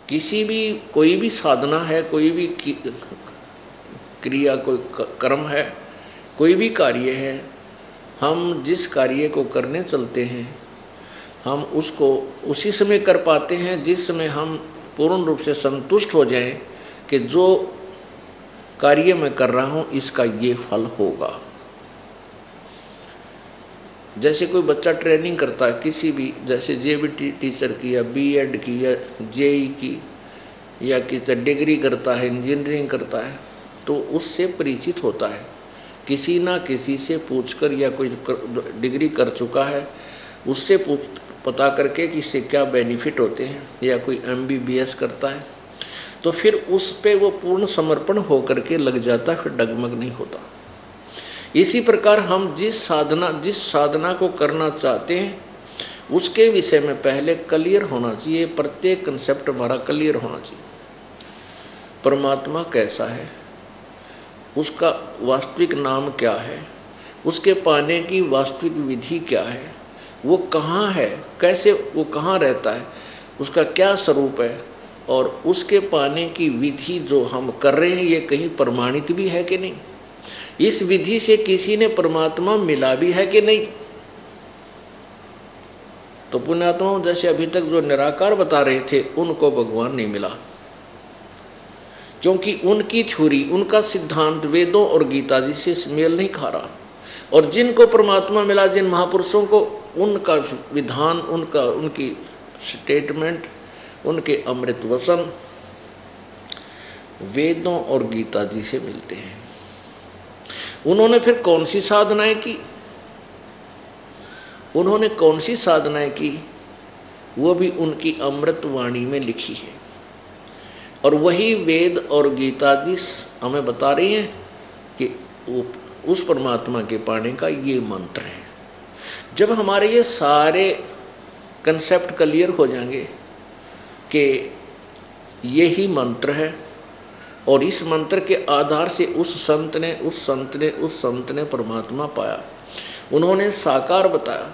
किसी भी कोई भी साधना है, कोई भी क्रिया, कोई कर्म है, कोई भी कार्य है, हम जिस कार्य को करने चलते हैं हम उसको उसी समय कर पाते हैं जिस समय हम पूर्ण रूप से संतुष्ट हो जाएं कि जो कार्य मैं कर रहा हूं इसका ये फल होगा। जैसे कोई बच्चा ट्रेनिंग करता है किसी भी, जैसे जेबीटी टीचर की या बीएड की या जेई की या किसी डिग्री करता है, इंजीनियरिंग करता है, तो उससे परिचित होता है। किसी ना किसी से पूछकर, या कोई डिग्री कर चुका है उससे पता करके कि इससे क्या बेनिफिट होते हैं, या कोई एमबीबीएस करता है तो फिर उस पे वो पूर्ण समर्पण हो करके लग जाता है, फिर डगमग नहीं होता। इसी प्रकार हम जिस साधना को करना चाहते हैं उसके विषय में पहले क्लियर होना चाहिए, प्रत्येक कंसेप्ट हमारा क्लियर होना चाहिए। परमात्मा कैसा है, उसका वास्तविक नाम क्या है, उसके पाने की वास्तविक विधि क्या है, वो कहाँ है, कैसे वो कहाँ रहता है, उसका क्या स्वरूप है, और उसके पाने की विधि जो हम कर रहे हैं ये कहीं प्रमाणित भी है कि नहीं, इस विधि से किसी ने परमात्मा मिला भी है कि नहीं। तो पुण्यात्माओं, जैसे अभी तक जो निराकार बता रहे थे उनको भगवान नहीं मिला, क्योंकि उनकी थ्योरी, उनका सिद्धांत वेदों और गीता जी से मेल नहीं खा रहा। और जिनको परमात्मा मिला, जिन महापुरुषों को, उनका विधान, उनकी स्टेटमेंट, उनके अमृत वचन वेदों और गीता जी से मिलते हैं। उन्होंने फिर कौन सी साधनाएं की, उन्होंने कौन सी साधनाएं की, वो भी उनकी अमृत वाणी में लिखी है। और वही वेद और गीता जी हमें बता रही हैं कि वो उस परमात्मा के पाने का ये मंत्र है। जब हमारे ये सारे कंसेप्ट क्लियर हो जाएंगे कि यही मंत्र है, और इस मंत्र के आधार से उस संत ने परमात्मा पाया, उन्होंने साकार बताया,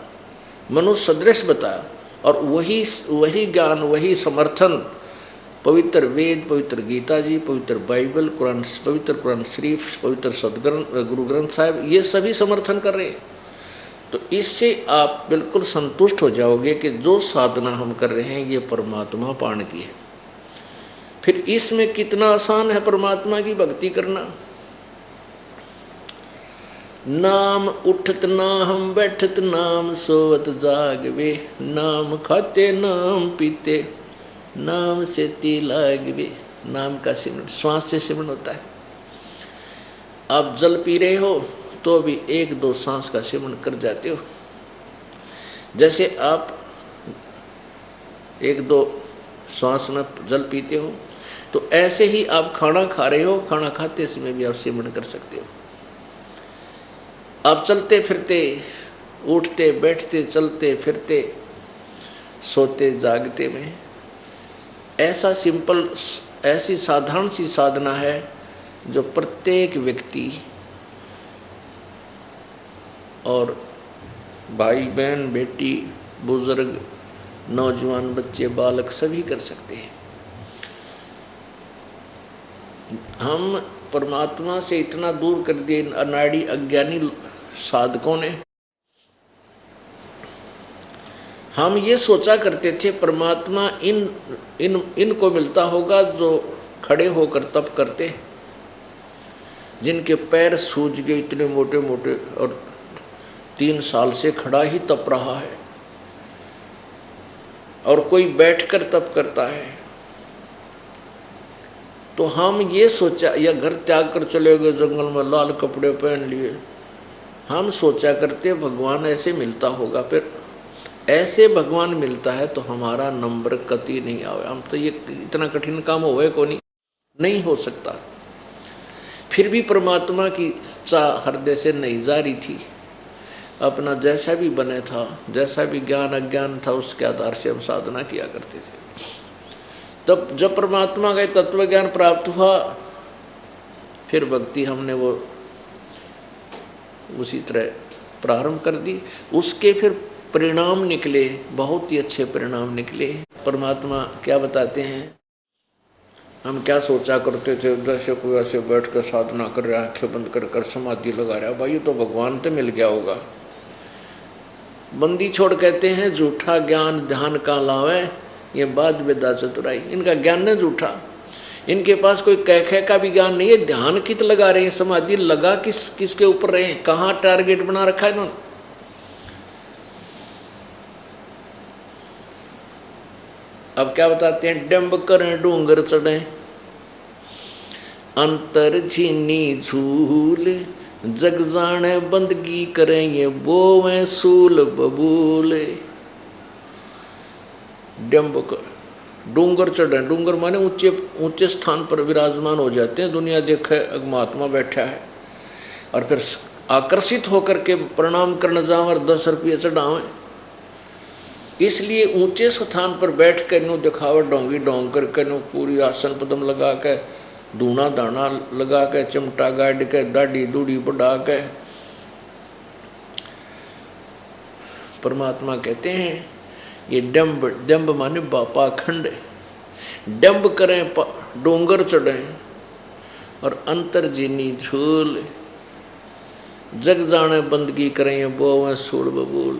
मनुष्य सदृश बताया, और वही ज्ञान, वही समर्थन पवित्र वेद, पवित्र गीता जी, पवित्र बाइबल, कुरान, पवित्र कुरान शरीफ, पवित्र गुरु ग्रंथ साहिब, ये सभी समर्थन कर रहे हैं। तो इससे आप बिल्कुल संतुष्ट हो जाओगे कि जो साधना हम कर रहे हैं ये परमात्मा पाने की है। फिर इसमें कितना आसान है परमात्मा की भक्ति करना। नाम उठत नाम बैठत नाम सोवत जागवे, नाम खाते नाम पीते नाम से ती लागवे। नाम का सिमरन श्वास से सिमरन होता है। आप जल पी रहे हो तो भी 1-2 सांस का सिमरन कर जाते हो। जैसे आप 1-2 सांस में जल पीते हो, तो ऐसे ही आप खाना खा रहे हो, खाना खाते समय भी आप सिमरन कर सकते हो। आप चलते फिरते, उठते बैठते, चलते फिरते, सोते जागते में, ऐसा सिंपल, ऐसी साधारण सी साधना है जो प्रत्येक व्यक्ति और भाई बहन, बेटी, बुजुर्ग, नौजवान, बच्चे, बालक सभी कर सकते हैं। हम परमात्मा से इतना दूर कर दिए अनाड़ी अज्ञानी साधकों ने। हम ये सोचा करते थे परमात्मा इनको मिलता होगा जो खड़े होकर तप करते, जिनके पैर सूज गए इतने मोटे मोटे, और 3 साल से खड़ा ही तप रहा है, और कोई बैठकर तप करता है। तो हम ये सोचा, या घर त्याग कर चले गए जंगल में, लाल कपड़े पहन लिए, हम सोचा करते भगवान ऐसे मिलता होगा। फिर ऐसे भगवान मिलता है तो हमारा नंबर कति नहीं आवे। हम तो ये इतना कठिन काम होए को नहीं हो सकता। फिर भी परमात्मा की चाह हृदय से नहीं जा रही थी। अपना जैसा भी बने था, जैसा भी ज्ञान अज्ञान था, उसके आधार से हम साधना किया करते थे। तब जब परमात्मा का तत्व ज्ञान प्राप्त हुआ, फिर भक्ति हमने वो उसी तरह प्रारंभ कर दी। उसके फिर परिणाम निकले, बहुत ही अच्छे परिणाम निकले। परमात्मा क्या बताते हैं, हम क्या सोचा करते थे, जैसे कोई ऐसे बैठ कर साधना कर रहा है, आँखें बंद कर कर समाधि लगा रहा है, भाई ये तो भगवान तो मिल गया होगा। बंदी छोड़ कहते हैं झूठा ज्ञान ध्यान का लावे, ये बात बेदा चतुराई। इनका ज्ञान है झूठा, इनके पास कोई कह का भी ज्ञान नहीं है। ध्यान कित लगा रहे हैं, समाधि लगा किसके ऊपर रहे हैं, कहाँ टारगेट बना रखा है इन्होंने। अब क्या बताते हैं, डंब करें डूंगर चढ़े अंतर झीनी झूल, जग जाने बंदगी करें ये बोवें सूल बबूल। डंब कर डूंगर चढ़े, डूंगर माने ऊंचे ऊंचे स्थान पर विराजमान हो जाते हैं। दुनिया देखे महात्मा बैठा है और फिर आकर्षित होकर के प्रणाम करने जाओ और 10 रुपये चढ़ावें। इसलिए ऊंचे स्थान पर बैठ कर नो दिखावट डोंगी डोंग करके नो पूरी आसन पदम लगा के दूना दाना लगा के चिमटा गाड़ के दाढ़ी दूढ़ी बढ़ा के परमात्मा कहते हैं ये डंब, डंब माने पाखंड, डंब करें डोंगर चढ़े और अंतर जीनी झूल, जग जाने बंदगी करें ये बोवें सूल बबूल।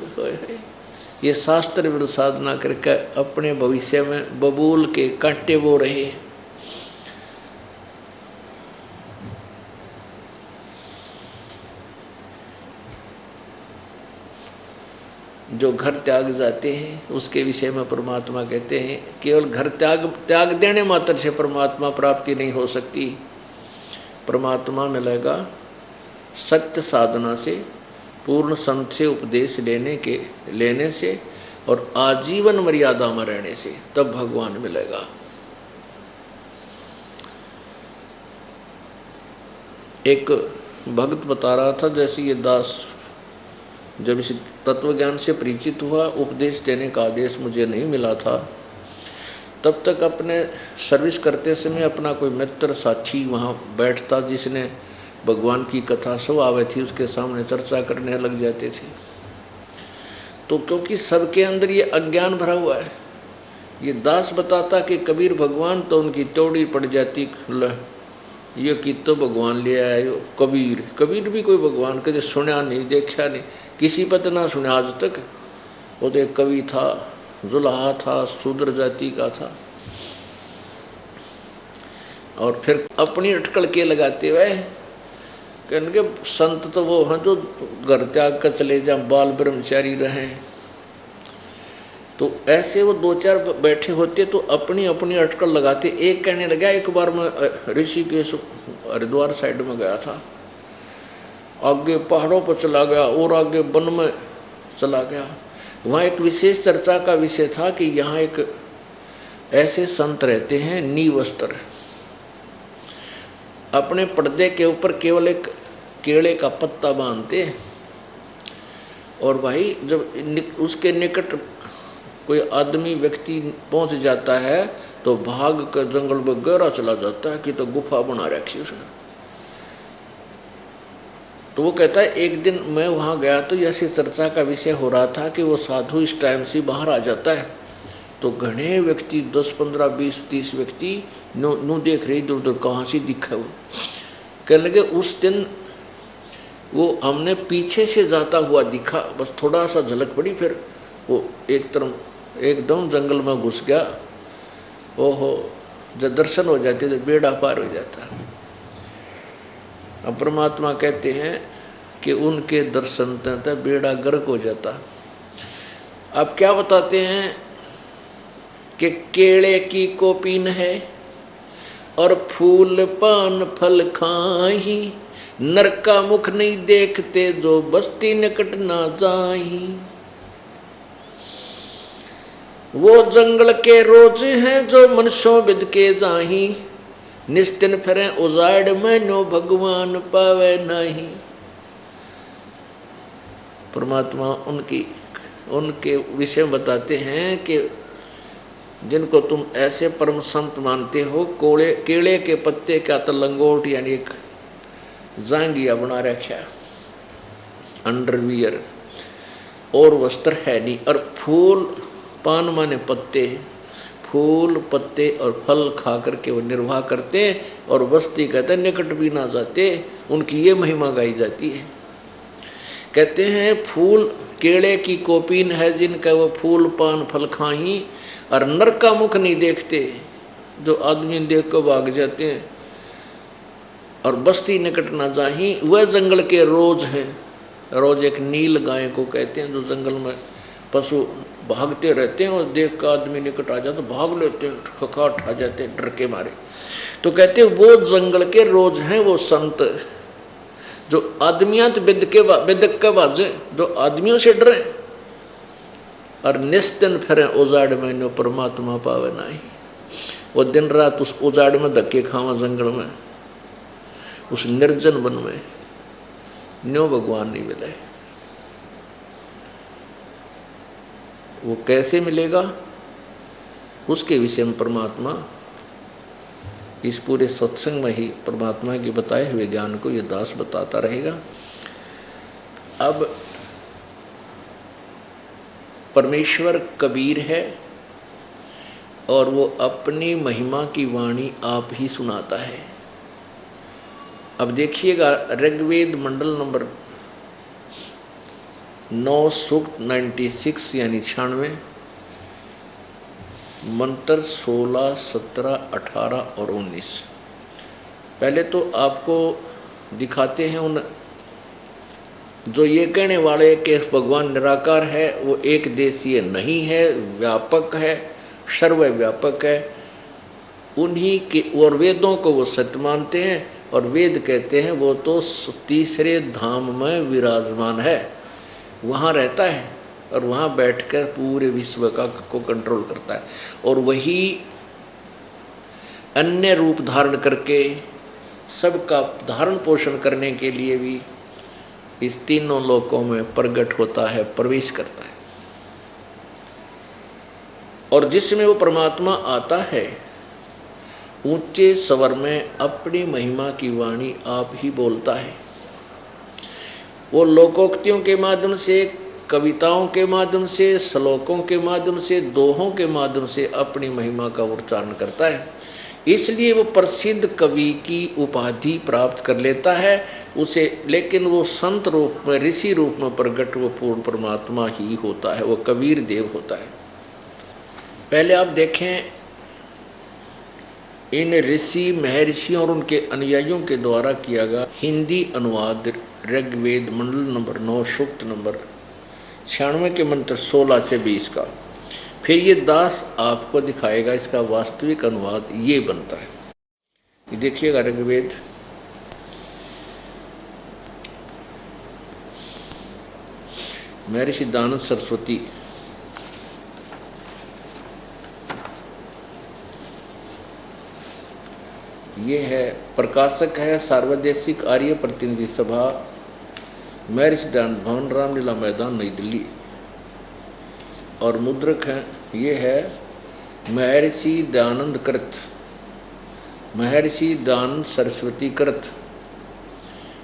ये शास्त्र विरुद्ध साधना करके अपने भविष्य में बबूल के कांटे बो रहे हैं। जो घर त्याग जाते हैं उसके विषय में परमात्मा कहते हैं केवल घर त्याग देने मात्र से परमात्मा प्राप्ति नहीं हो सकती। परमात्मा मिलेगा सत्य साधना से, पूर्ण संत से उपदेश लेने से और आजीवन मर्यादा में रहने से, तब भगवान मिलेगा। एक भक्त बता रहा था, जैसे ये दास जब इस तत्व ज्ञान से परिचित हुआ, उपदेश देने का आदेश मुझे नहीं मिला था, तब तक अपने सर्विस करते समय अपना कोई मित्र साथी वहाँ बैठता जिसने भगवान की कथा सब आवे थी, उसके सामने चर्चा करने लग जाते थे। तो क्योंकि सबके अंदर ये अज्ञान भरा हुआ है, ये दास बताता कि कबीर भगवान, तो उनकी तोड़ी पड़ जाती, ये कि तो भगवान ले आए हो कबीर। कबीर भी कोई भगवान कभी सुना नहीं, देखा नहीं, किसी पता ना सुना आज तक। वो तो एक कवि था, जुलाहा था, शूद्र जाति का था। और फिर अपनी अटकल के लगाते हुए कहने संत तो वो हैं जो घर त्याग कर चले जाए, बाल ब्रह्मचारी रहें। तो ऐसे वो 2-4 बैठे होते तो अपनी अपनी अटकल लगाते। एक कहने लगा, एक बार मैं ऋषिकेश हरिद्वार साइड में गया था, आगे पहाड़ों पर चला गया और आगे वन में चला गया। वहाँ एक विशेष चर्चा का विषय था कि यहाँ एक ऐसे संत रहते हैं निवस्त्र, अपने पर्दे के ऊपर केवल एक केले का पत्ता बांधते, और भाई जब उसके निकट कोई आदमी व्यक्ति पहुंच जाता है तो भाग कर जंगल में गहरा चला जाता है कि तो गुफा बना रखी उसने। तो वो कहता है एक दिन मैं वहाँ गया तो ऐसी चर्चा का विषय हो रहा था कि वो साधु इस टाइम से बाहर आ जाता है, तो घने व्यक्ति 10, 15, 20, 30 व्यक्ति नू देख रहे इधर उधर, कहाँ से दिखा वो। कहने लगे उस दिन वो हमने पीछे से जाता हुआ दिखा, बस थोड़ा सा झलक पड़ी, फिर वो एक तरफ एकदम जंगल में घुस गया। ओहो, जब दर्शन हो जाते तो बेड़ा पार हो जाता। अब परमात्मा कहते हैं कि उनके दर्शन तक बेड़ा गर्क हो जाता। अब क्या बताते हैं कि केले की कोपीन है और फूल पान फल खाही, नर का मुख नहीं देखते जो बस्ती निकट ना जाही। वो जंगल के रोज हैं जो मनुष्यों बिद के जाही, निस्तिन फिरें उजाड़ में नो भगवान पावे नहीं। परमात्मा उनके विषय बताते हैं कि जिनको तुम ऐसे परम संत मानते हो, केले के पत्ते का तो लंगोट यानी एक जांगिया बना रखा, अंडरवियर, और वस्त्र है नहीं, और फूल पान माने पत्ते, फूल पत्ते और फल खा करके वो निर्वाह करते हैं, और बस्ती कहते हैं निकट भी ना जाते, उनकी ये महिमा गाई जाती है। कहते हैं फूल केले की कोपीन है जिनका वो फूल पान फल खाही, और नर का मुख नहीं देखते, जो आदमी देख को भाग जाते हैं, और बस्ती निकट ना जाही, वह जंगल के रोज हैं। रोज एक नील गाय को कहते हैं, जो जंगल में पशु भागते रहते हैं और देख का आदमी निकट आ जाए तो भाग लेते हैं, खखाट आ जाते हैं डर के मारे। तो कहते हैं वो जंगल के रोज हैं वो संत, जो आदमियां तो बेदक के बाजे, जो आदमियों से डरे और निस्तिन फिरे उजाड़ में नो परमात्मा पावे नहीं। वो दिन रात उस उजाड़ में धक्के खावा जंगल में, उस निर्जन वन में, न्यो भगवान नहीं मिले। वो कैसे मिलेगा उसके विषय में परमात्मा इस पूरे सत्संग में ही परमात्मा के बताए हुए ज्ञान को ये दास बताता रहेगा। अब परमेश्वर कबीर है और वो अपनी महिमा की वाणी आप ही सुनाता है। अब देखिएगा ऋग्वेद मंडल नंबर 9 सूक्त 96 यानी 96, मंत्र 16, 17, 18 और 19। पहले तो आपको दिखाते हैं उन जो ये कहने वाले कि भगवान निराकार है, वो एक देशीय नहीं है, व्यापक है, सर्वव्यापक है, उन्हीं के और वेदों को वो सत्य मानते हैं। और वेद कहते हैं वो तो तीसरे धाम में विराजमान है, वहाँ रहता है और वहाँ बैठकर पूरे विश्व को कंट्रोल करता है। और वही अन्य रूप धारण करके सबका धारण पोषण करने के लिए भी इस तीनों लोकों में प्रकट होता है, प्रवेश करता है। और जिसमें वो परमात्मा आता है ऊंचे स्वर में अपनी महिमा की वाणी आप ही बोलता है। वो लोकोक्तियों के माध्यम से, कविताओं के माध्यम से, श्लोकों के माध्यम से, दोहों के माध्यम से अपनी महिमा का उच्चारण करता है। इसलिए वो प्रसिद्ध कवि की उपाधि प्राप्त कर लेता है उसे, लेकिन वो संत रूप में, ऋषि रूप में प्रकट वो पूर्ण परमात्मा ही होता है, वो कबीर देव होता है। पहले आप देखें इन ऋषि महर्षियों और उनके अनुयायियों के द्वारा किया गया हिंदी अनुवाद ऋग्वेद मंडल नंबर 9 सूक्त नंबर 96 के मंत्र 16 से 20 का। फिर ये दास आपको दिखाएगा इसका वास्तविक अनुवाद ये बनता है। ये देखिएगा ऋग्वेद महर्षि दानंद सरस्वती ये है, प्रकाशक है सार्वदेशिक आर्य प्रतिनिधि सभा, महर्षि दानंद भवन, रामलीला मैदान, नई दिल्ली। और मुद्रक है ये है महर्षि दानंद कृत, महर्षि दानंद सरस्वती कृत।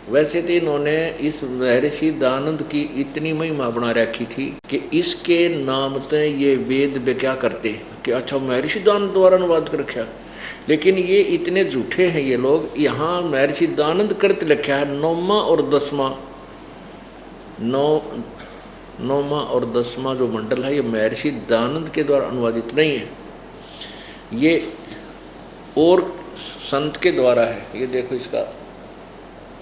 वैसे तो इन्होंने इस महर्षि दानंद की इतनी महिमा बना रखी थी कि इसके नाम से ये वेद वे क्या करते कि अच्छा महर्षि दानंद द्वारा अनुवाद कर रखा, लेकिन ये इतने झूठे हैं ये लोग। यहाँ महर्षि दानंद कृत लिखा है, 9वां और 10वां, 9वां और 10वां जो मंडल है ये महर्षि दानंद के द्वारा अनुवादित नहीं है, ये और संत के द्वारा है। ये देखो इसका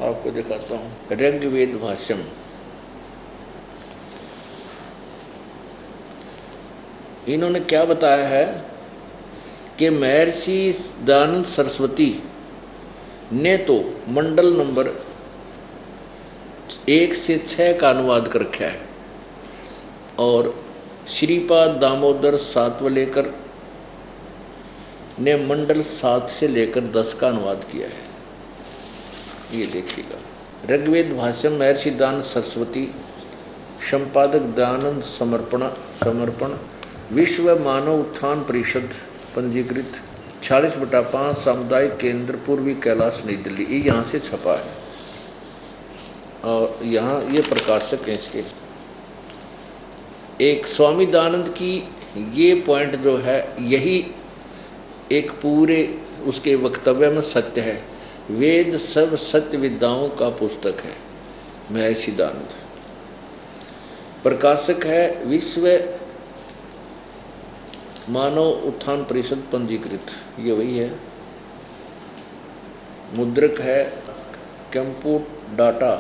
आपको दिखाता हूँ, ऋग्वेद भाष्यम। इन्होंने क्या बताया है कि महर्षि दानंद सरस्वती ने तो मंडल नंबर 1 से 6 का अनुवाद कर रखा है, और श्रीपाद दामोदर सातवलेकर ने मंडल 7 से लेकर 10 का अनुवाद किया है। ये देखिएगा ऋग्वेद भाष्यम महर्षि दानंद सरस्वती, संपादक दानंद समर्पण, विश्व मानव उत्थान परिषद, पंजीकृत 46/5 सामुदायिक केंद्र, पूर्वी कैलाश, नई दिल्ली। ये यहाँ से छपा है और यहाँ ये प्रकाशक हैं इसके। एक स्वामी दानंद की ये पॉइंट जो है यही एक पूरे उसके वक्तव्य में सत्य है। वेद सब सत्य विद्याओं का पुस्तक है। महर्षि दयानंद। प्रकाशक है विश्व मानव उत्थान परिषद पंजीकृत, ये वही है। मुद्रक है कंप्यूट डाटा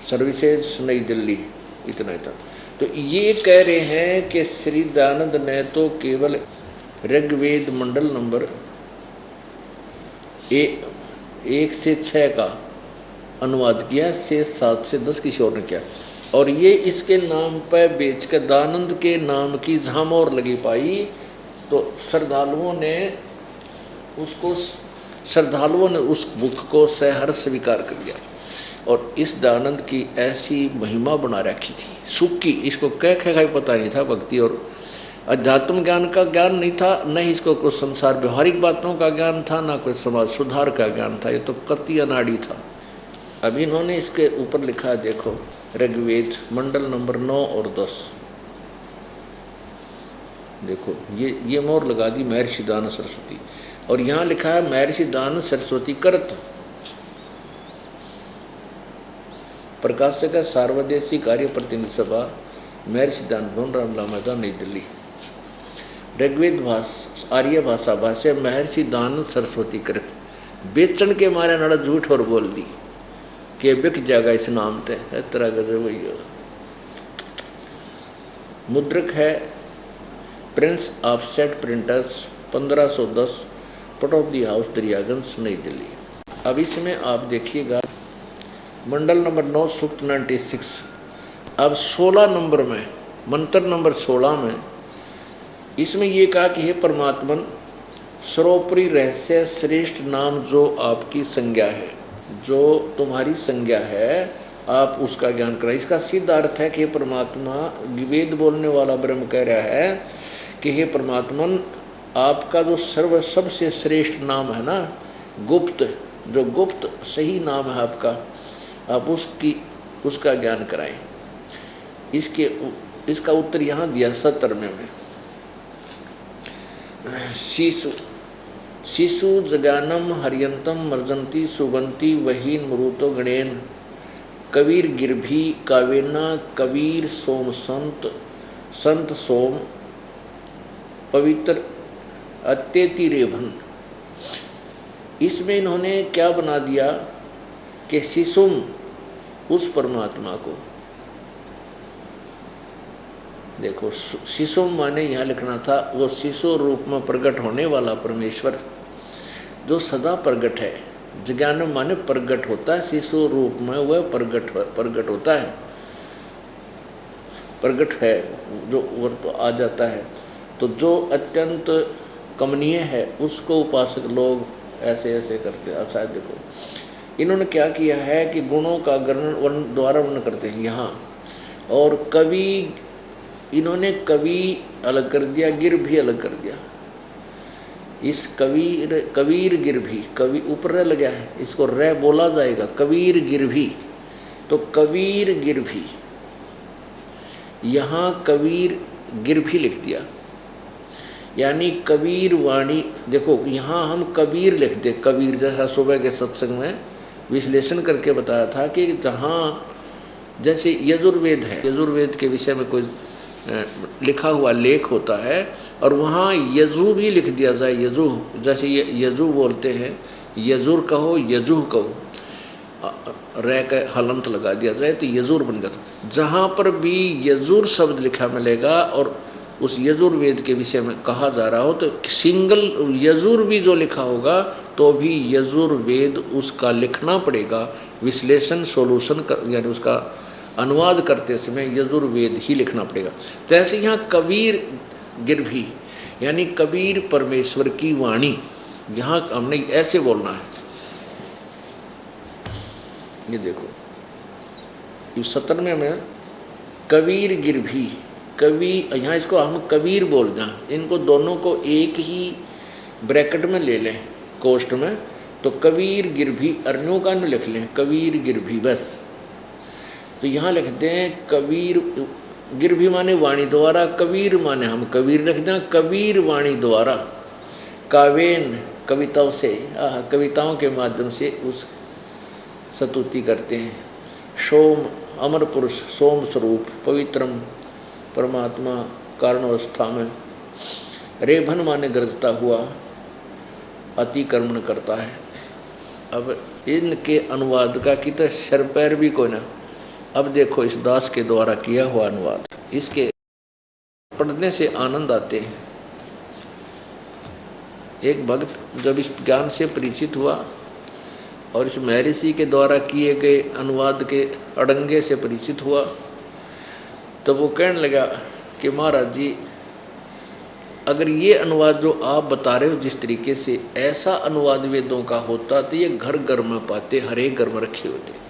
सर्विसेज नई दिल्ली, इतना ही था। तो ये कह रहे हैं कि श्री दयानंद ने तो केवल ऋग्वेद मंडल नंबर 1 से 6 का अनुवाद किया, से 7 से 10 किसी और ने किया। और ये इसके नाम पर बेचकर दयानंद के नाम की झामोर लगी पाई, तो श्रद्धालुओं ने उस बुक को सहर्ष स्वीकार कर लिया। और इस दयानंद की ऐसी महिमा बना रखी थी सुख की, इसको कह पता नहीं था। भक्ति और अध्यात्म ज्ञान का ज्ञान नहीं था, न ही इसको कुछ संसार व्यवहारिक बातों का ज्ञान था, ना कोई समाज सुधार का ज्ञान था। ये तो कति अनाड़ी था। अभी इन्होंने इसके ऊपर लिखा है, देखो, ऋग्वेद मंडल नंबर 9 और 10। देखो ये मोहर लगा दी महर्षि दयानंद सरस्वती, और यहाँ लिखा है महर्षि दयानंद सरस्वती करत। प्रकाशक है सार्वदेशी कार्य प्रतिनिधि सभा, महर्षि दयानंद भवन, रामला मैदान, नई दिल्ली। ऋग्वेद आर्य भाषा भाष्य महर्षि दयानंद सरस्वती कृत। बेचन के मारे नाड़ा झूठ और बोल दी कि बिक जाएगा इस नाम ते, इस तरह का वही हो। मुद्रक है प्रिंस ऑफसेट प्रिंटर्स 1510, पट ऑफ दी हाउस, दरियागंज, नई दिल्ली। अब इसमें आप देखिएगा मंडल नंबर 9 सूक्त 96। अब 16 नंबर में, मंत्र नंबर 16 में इसमें ये कहा कि हे परमात्मन, सर्वोपरि रहस्य श्रेष्ठ नाम जो आपकी संज्ञा है, जो तुम्हारी संज्ञा है, आप उसका ज्ञान कराएं। इसका सीधा अर्थ है कि हे परमात्मा, वेद बोलने वाला ब्रह्म कह रहा है कि हे परमात्मन, आपका जो सबसे श्रेष्ठ नाम है ना, गुप्त, जो गुप्त सही नाम है आपका, आप उसका ज्ञान कराएं। इसका उत्तर यहाँ दिया 17वें में। शिशु जगानम हरियंतम मर्जंती सुबंती वहीन मरुतो गणेन कबीर गिरभी कावेना कबीर सोम संत सोम पवित्र अत्यति रेभन। इसमें इन्होंने क्या बना दिया कि शिशुम, उस परमात्मा को, देखो शिशुम माने यहाँ लिखना था वो शिशु रूप में प्रकट होने वाला परमेश्वर जो सदा प्रकट है। जज्ञानम माने प्रकट होता है, शिशु रूप में वह प्रकट होता है, प्रकट है, जो वो तो आ जाता है। तो जो अत्यंत कमनीय है उसको उपासक लोग ऐसे ऐसे करते हैं। अच्छा देखो इन्होंने क्या किया है कि गुणों का द्वारा वर्णन करते हैं यहाँ, और कवि, इन्होंने कवि अलग कर दिया, गिर भी अलग कर दिया। इस कबीर गिर भी, कवि ऊपर रह लगा है, इसको रे बोला जाएगा, कबीर गिर भी। तो कबीर गिर भी, यहाँ कबीर गिर भी लिख दिया, यानी कबीर वाणी। देखो यहाँ हम कबीर लिख दे, कबीर, जैसा सुबह के सत्संग में विश्लेषण करके बताया था कि जहाँ जैसे यजुर्वेद है, यजुर्वेद के विषय में कोई लिखा हुआ लेख होता है और वहाँ यजु भी लिख दिया जाए, यजु, जैसे ये यजु बोलते हैं, यजुर कहो यजुह कहो, रे का हलंत लगा दिया जाए तो यजुर बन गया। जहाँ पर भी यजुर शब्द लिखा मिलेगा और उस यजुर्वेद के विषय में कहा जा रहा हो तो सिंगल यजुर भी जो लिखा होगा तो भी यजुर्वेद उसका लिखना पड़ेगा। विश्लेषण सोल्यूशन यानी उसका अनुवाद करते समय यजुर्वेद ही लिखना पड़ेगा। तो ऐसे यहाँ कबीर गिरभी यानी कबीर परमेश्वर की वाणी, यहाँ हमने ऐसे बोलना है। ये देखो इस 17वें में कबीर गिरभी, कवि, यहाँ इसको हम कबीर बोल दें, इनको दोनों को एक ही ब्रैकेट में ले लें कोष्ठ में, तो कबीर गिरभी अर्णों का न लिख लें, कबीर गिरभी बस। तो यहाँ लिख दें कबीर गिरभी माने वाणी द्वारा, कबीर माने हम कबीर लिख दें, कबीर वाणी द्वारा काव्यन कविताओं से, कविताओं के माध्यम से उस स्तुति करते हैं। सोम अमर पुरुष सोम स्वरूप पवित्रम परमात्मा कारणवस्था में रेभन माने गरजता हुआ अतिक्रमण करता है। अब इनके अनुवाद का कि तो सर पैर भी कोई ना। अब देखो इस दास के द्वारा किया हुआ अनुवाद, इसके पढ़ने से आनंद आते हैं। एक भक्त जब इस ज्ञान से परिचित हुआ और इस महर्षि के द्वारा किए गए अनुवाद के अड़ंगे से परिचित हुआ, तो वो कहने लगा कि महाराज जी, अगर ये अनुवाद जो आप बता रहे हो जिस तरीके से, ऐसा अनुवाद वेदों का होता तो ये घर घर में पाते, हर एक घर में रखे होते।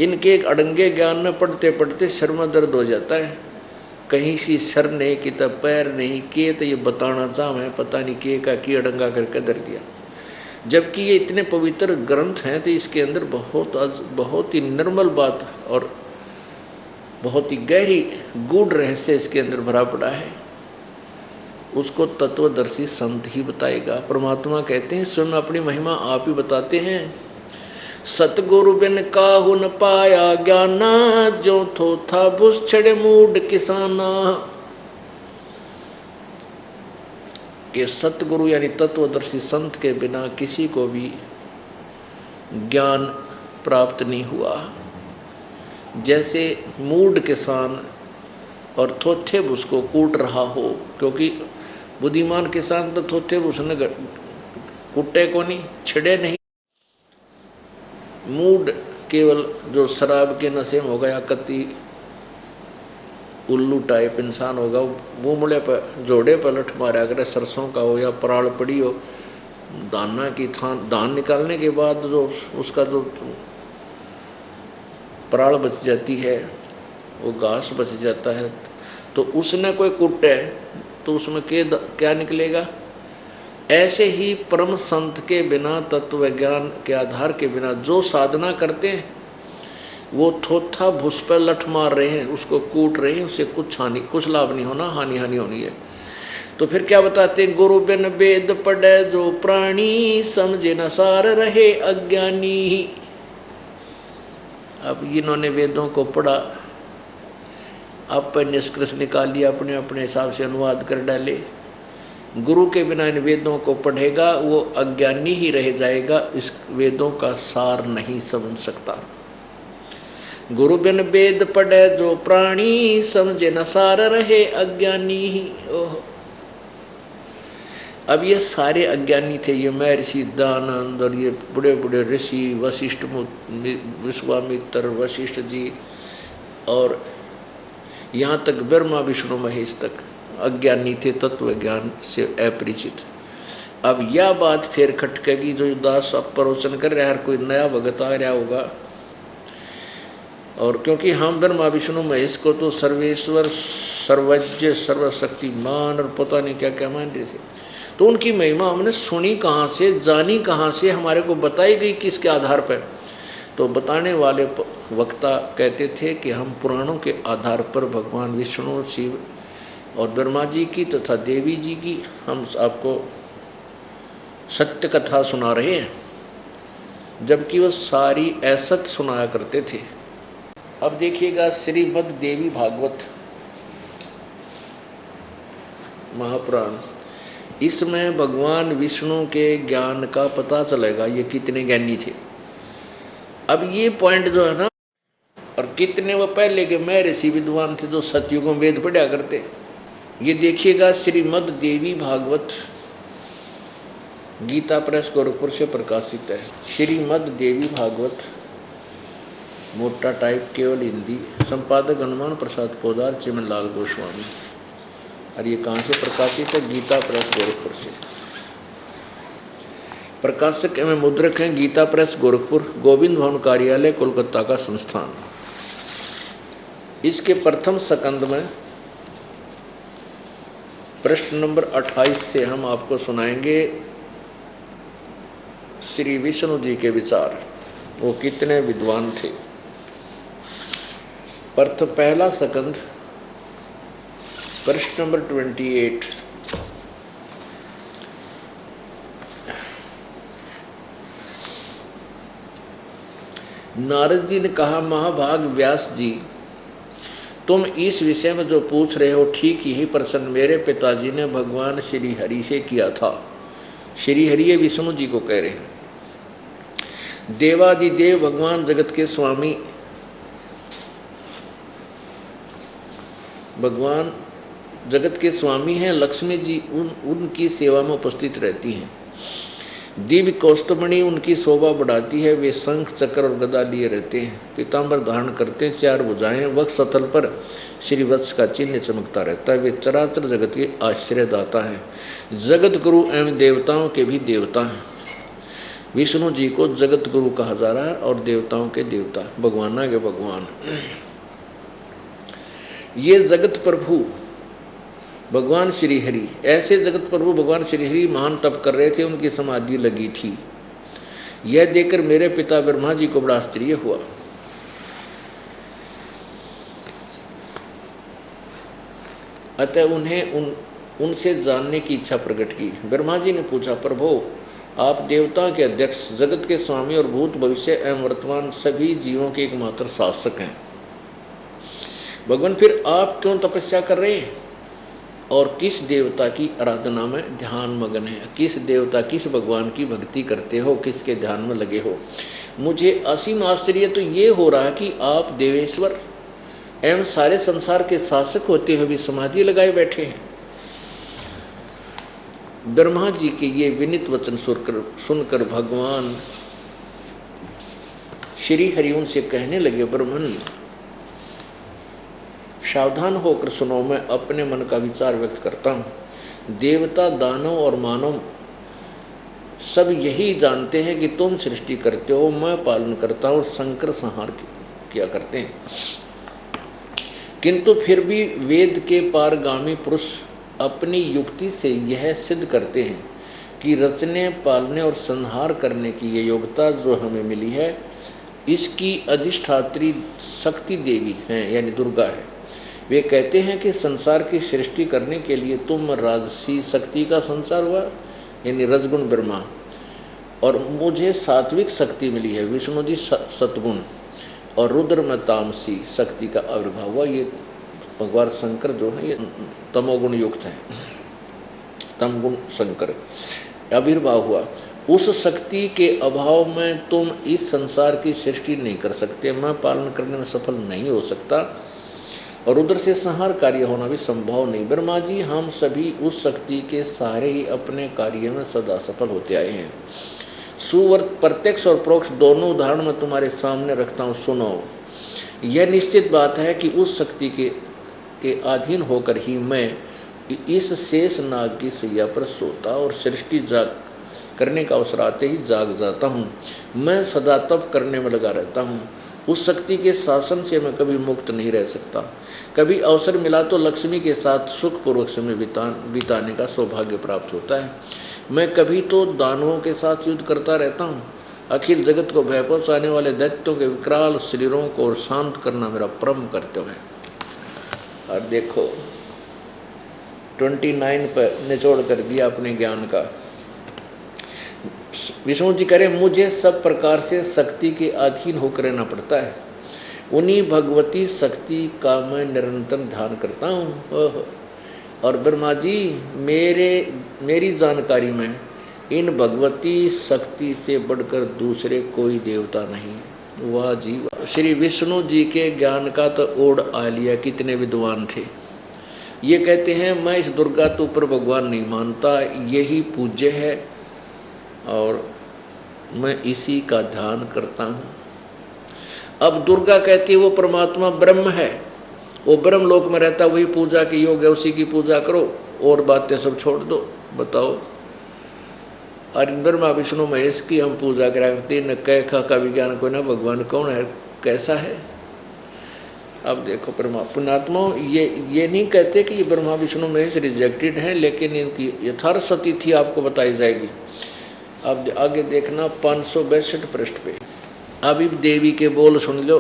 इनके एक अड़ंगे ज्ञान में पढ़ते पढ़ते सर में दर्द हो जाता है। कहीं सी सर नहीं कि तब पैर नहीं के, तो ये बताना चाह है पता नहीं के का की अड़ंगा करके दर दिया। जबकि ये इतने पवित्र ग्रंथ हैं तो इसके अंदर बहुत ही निर्मल बात और बहुत ही गहरी गूढ़ रहस्य इसके अंदर भरा पड़ा है। उसको तत्वदर्शी संत ही बताएगा। परमात्मा कहते हैं स्वयं अपनी महिमा आप ही बताते हैं। सतगुरु बिन काहु न पाया ज्ञाना, जो थो था भुस छड़े मूड किसाना। कि सतगुरु यानी तत्वदर्शी संत के बिना किसी को भी ज्ञान प्राप्त नहीं हुआ। जैसे मूड किसान और थोथे भूस को कूट रहा हो, क्योंकि बुद्धिमान किसान तो थोथे भूस ने कूटे को नहीं, छिड़े नहीं। मूड केवल जो शराब के नशे में होगा या कति उल्लू टाइप इंसान होगा, वो मुड़े पर जोड़े पर लठ मारा करे, सरसों का हो या पराल पड़ी हो, दाना की धान निकालने के बाद जो उसका जो पराल बच जाती है, वो घास बच जाता है, तो उसने कोई कुटे तो उसमें क्या निकलेगा। ऐसे ही परम संत के बिना, तत्व ज्ञान के आधार के बिना जो साधना करते हैं वो थोथा भूस पर लठ मार रहे हैं, उसको कूट रहे हैं, उससे कुछ लाभ नहीं होना, हानि होनी है। तो फिर क्या बताते हैं, गुरु बिन वेद पढ़े जो प्राणी, समझे न सार रहे अज्ञानी। अब इन्होंने वेदों को पढ़ा, आप पर निष्कर्ष निकाल लिया, अपने अपने हिसाब से अनुवाद कर डाले। गुरु के बिना इन वेदों को पढ़ेगा वो अज्ञानी ही रह जाएगा, इस वेदों का सार नहीं समझ सकता। गुरु बिन वेद पढ़े जो प्राणी, समझे न सार रहे अज्ञानी ही। ओह, अब ये सारे अज्ञानी थे, ये महर्षि दानंद और ये बड़े बड़े ऋषि वशिष्ठ, विश्वामित्र, वशिष्ठ जी, और यहाँ तक ब्रह्मा विष्णु महेश तक अज्ञानी थे, तत्व ज्ञान से अपरिचित। अब यह बात फिर खटकेगी, जो दास अब प्रवचन कर रहा है, हर कोई नया भगत आ रहा होगा, और क्योंकि हम ब्रह्मा विष्णु महेश को तो सर्वेश्वर, सर्वज्ञ, सर्वशक्तिमान और पता नहीं क्या क्या मान रहे थे, तो उनकी महिमा हमने सुनी कहाँ से, जानी कहाँ से, हमारे को बताई गई किसके आधार पर। तो बताने वाले वक्ता कहते थे कि हम पुराणों के आधार पर भगवान विष्णु, शिव और ब्रह्मा जी की तथा देवी जी की हम आपको सत्य कथा सुना रहे हैं, जबकि वह सारी असत सुनाया करते थे। अब देखिएगा श्रीमद् देवी भागवत महापुराण, इसमें भगवान विष्णु के ज्ञान का पता चलेगा, ये कितने ज्ञानी थे। अब ये पॉइंट जो है ना, और कितने वो पहले के महर्षि विद्वान थे जो सतयुग में वेद पढ़ा करते, ये देखिएगा श्रीमद् देवी भागवत गीता प्रेस गोरखपुर से प्रकाशित है। श्रीमद् देवी भागवत, मोटा टाइप, केवल हिंदी, संपादक हनुमान प्रसाद पोदार, चिमनलाल गोस्वामी। और ये कहाँ से प्रकाशित है? गीता प्रेस गोरखपुर से। प्रकाशक एवं मुद्रक हैं गीता प्रेस गोरखपुर, गोविंद भवन कार्यालय, कोलकाता का संस्थान। इसके प्रथम स्कंद में प्रश्न नंबर 28 से हम आपको सुनाएंगे श्री विष्णु जी के विचार, वो कितने विद्वान थे। पहला स्कंद, प्रश्न नंबर 28। नारद जी ने कहा, महाभाग व्यास जी, तुम इस विषय में जो पूछ रहे हो ठीक यही प्रश्न मेरे पिताजी ने भगवान श्री हरि से किया था। श्री हरि ये विष्णु जी को कह रहे हैं। देवादिदेव भगवान जगत के स्वामी, भगवान जगत के स्वामी हैं। लक्ष्मी जी उनकी सेवा में उपस्थित रहती हैं। दिव्य कौस्तुभमणि उनकी शोभा बढ़ाती है। वे शंख चक्र और गदा लिए रहते हैं, पीताम्बर धारण करते हैं, 4 भुजाएं, वक्ष स्थल पर श्रीवत्स का चिन्ह चमकता रहता है। वे चराचर जगत के आश्रयदाता हैं। जगत गुरु एवं देवताओं के भी देवता हैं। विष्णु जी को जगत गुरु कहा जा रहा है और देवताओं के देवता, भगवाना के भगवान। ये जगत प्रभु भगवान श्री हरि, ऐसे जगत प्रभु भगवान श्री हरि महान तप कर रहे थे, उनकी समाधि लगी थी। यह देखकर मेरे पिता ब्रह्मा जी को बड़ा आश्चर्य हुआ। अतः उन्हें उनसे जानने की इच्छा प्रकट की। ब्रह्मा जी ने पूछा, प्रभु आप देवताओं के अध्यक्ष, जगत के स्वामी और भूत भविष्य एवं वर्तमान सभी जीवों के एकमात्र शासक हैं। भगवान फिर आप क्यों तपस्या कर रहे हैं और किस देवता की आराधना में ध्यान मगन है? किस देवता, किस भगवान की भक्ति करते हो, किसके ध्यान में लगे हो? मुझे असीम आश्चर्य तो ये हो रहा है कि आप देवेश्वर एवं सारे संसार के शासक होते हुए भी समाधि लगाए बैठे हैं। ब्रह्मा जी के ये विनीत वचन सुनकर भगवान श्री हरि उनसे कहने लगे, ब्रह्मन सावधान होकर सुनो, मैं अपने मन का विचार व्यक्त करता हूँ। देवता, दानव और मानव सब यही जानते हैं कि तुम सृष्टि करते हो, मैं पालन करता हूँ और संकर संहार किया करते हैं। किंतु फिर भी वेद के पारगामी पुरुष अपनी युक्ति से यह सिद्ध करते हैं कि रचने, पालने और संहार करने की ये योग्यता जो हमें मिली है, इसकी अधिष्ठात्री शक्ति देवी हैं, यानी दुर्गा है। वे कहते हैं कि संसार की सृष्टि करने के लिए तुम राजसी शक्ति का संचार हुआ, यानी रजगुण ब्रह्मा, और मुझे सात्विक शक्ति मिली है, विष्णु जी सतगुण, और रुद्र में तामसी शक्ति का आविर्भाव हुआ। ये भगवान शंकर जो है ये तमोगुण युक्त है, तमगुण शंकर आविर्भाव हुआ। उस शक्ति के अभाव में तुम इस संसार की सृष्टि नहीं कर सकते, मैं पालन करने में सफल नहीं हो सकता, और रुद्र से संहार कार्य होना भी संभव नहीं। ब्रह्मा जी, हम सभी उस शक्ति के सहारे ही अपने कार्य में सदा सफल होते आए हैं। सुवर्त प्रत्यक्ष और परोक्ष दोनों उदाहरण मैं तुम्हारे सामने रखता हूँ, सुनो। यह निश्चित बात है कि उस शक्ति के अधीन होकर ही मैं इस शेष नाग की सैया पर सोता और सृष्टि जाग करने का अवसर आते ही जाग जाता हूँ। मैं सदा तप करने में लगा रहता हूँ। उस शक्ति के शासन से मैं कभी मुक्त नहीं रह सकता। कभी अवसर मिला तो लक्ष्मी के साथ सुखपूर्वक समय बिताने का सौभाग्य प्राप्त होता है। मैं कभी तो दानवों के साथ युद्ध करता रहता हूँ। अखिल जगत को भय पहुँचाने वाले दैत्यों के विकराल शरीरों को शांत करना मेरा परम कर्तव्य है। और देखो 29 पर निचोड़ कर दिया अपने ज्ञान का। विष्णु जी कह रहे, मुझे सब प्रकार से शक्ति के अधीन होकर रहना पड़ता है। उन्हीं भगवती शक्ति का मैं निरंतर ध्यान करता हूँ। और ब्रह्मा जी, मेरी जानकारी में इन भगवती शक्ति से बढ़कर दूसरे कोई देवता नहीं। वाह जी वाह। श्री विष्णु जी के ज्ञान का तो ओढ़ आ लिया, कितने विद्वान थे। ये कहते हैं, मैं इस दुर्गा तो ऊपर भगवान नहीं मानता, यही पूज्य है और मैं इसी का ध्यान करता हूँ। अब दुर्गा कहती है वो परमात्मा ब्रह्म है, वो ब्रह्म लोक में रहता, वही पूजा की योग है, उसी की पूजा करो और बातें सब छोड़ दो। बताओ, अरे ब्रह्मा विष्णु महेश की हम पूजा कराते न कह का विज्ञान को ना भगवान कौन है, कैसा है। अब देखो पुण्यात्मा ये नहीं कहते कि ये ब्रह्मा विष्णु महेश रिजेक्टेड हैं, लेकिन इनकी यथार्थ स्थिति आपको बताई जाएगी। अब आगे देखना 562 पृष्ठ पे। अभी देवी के बोल सुन लो,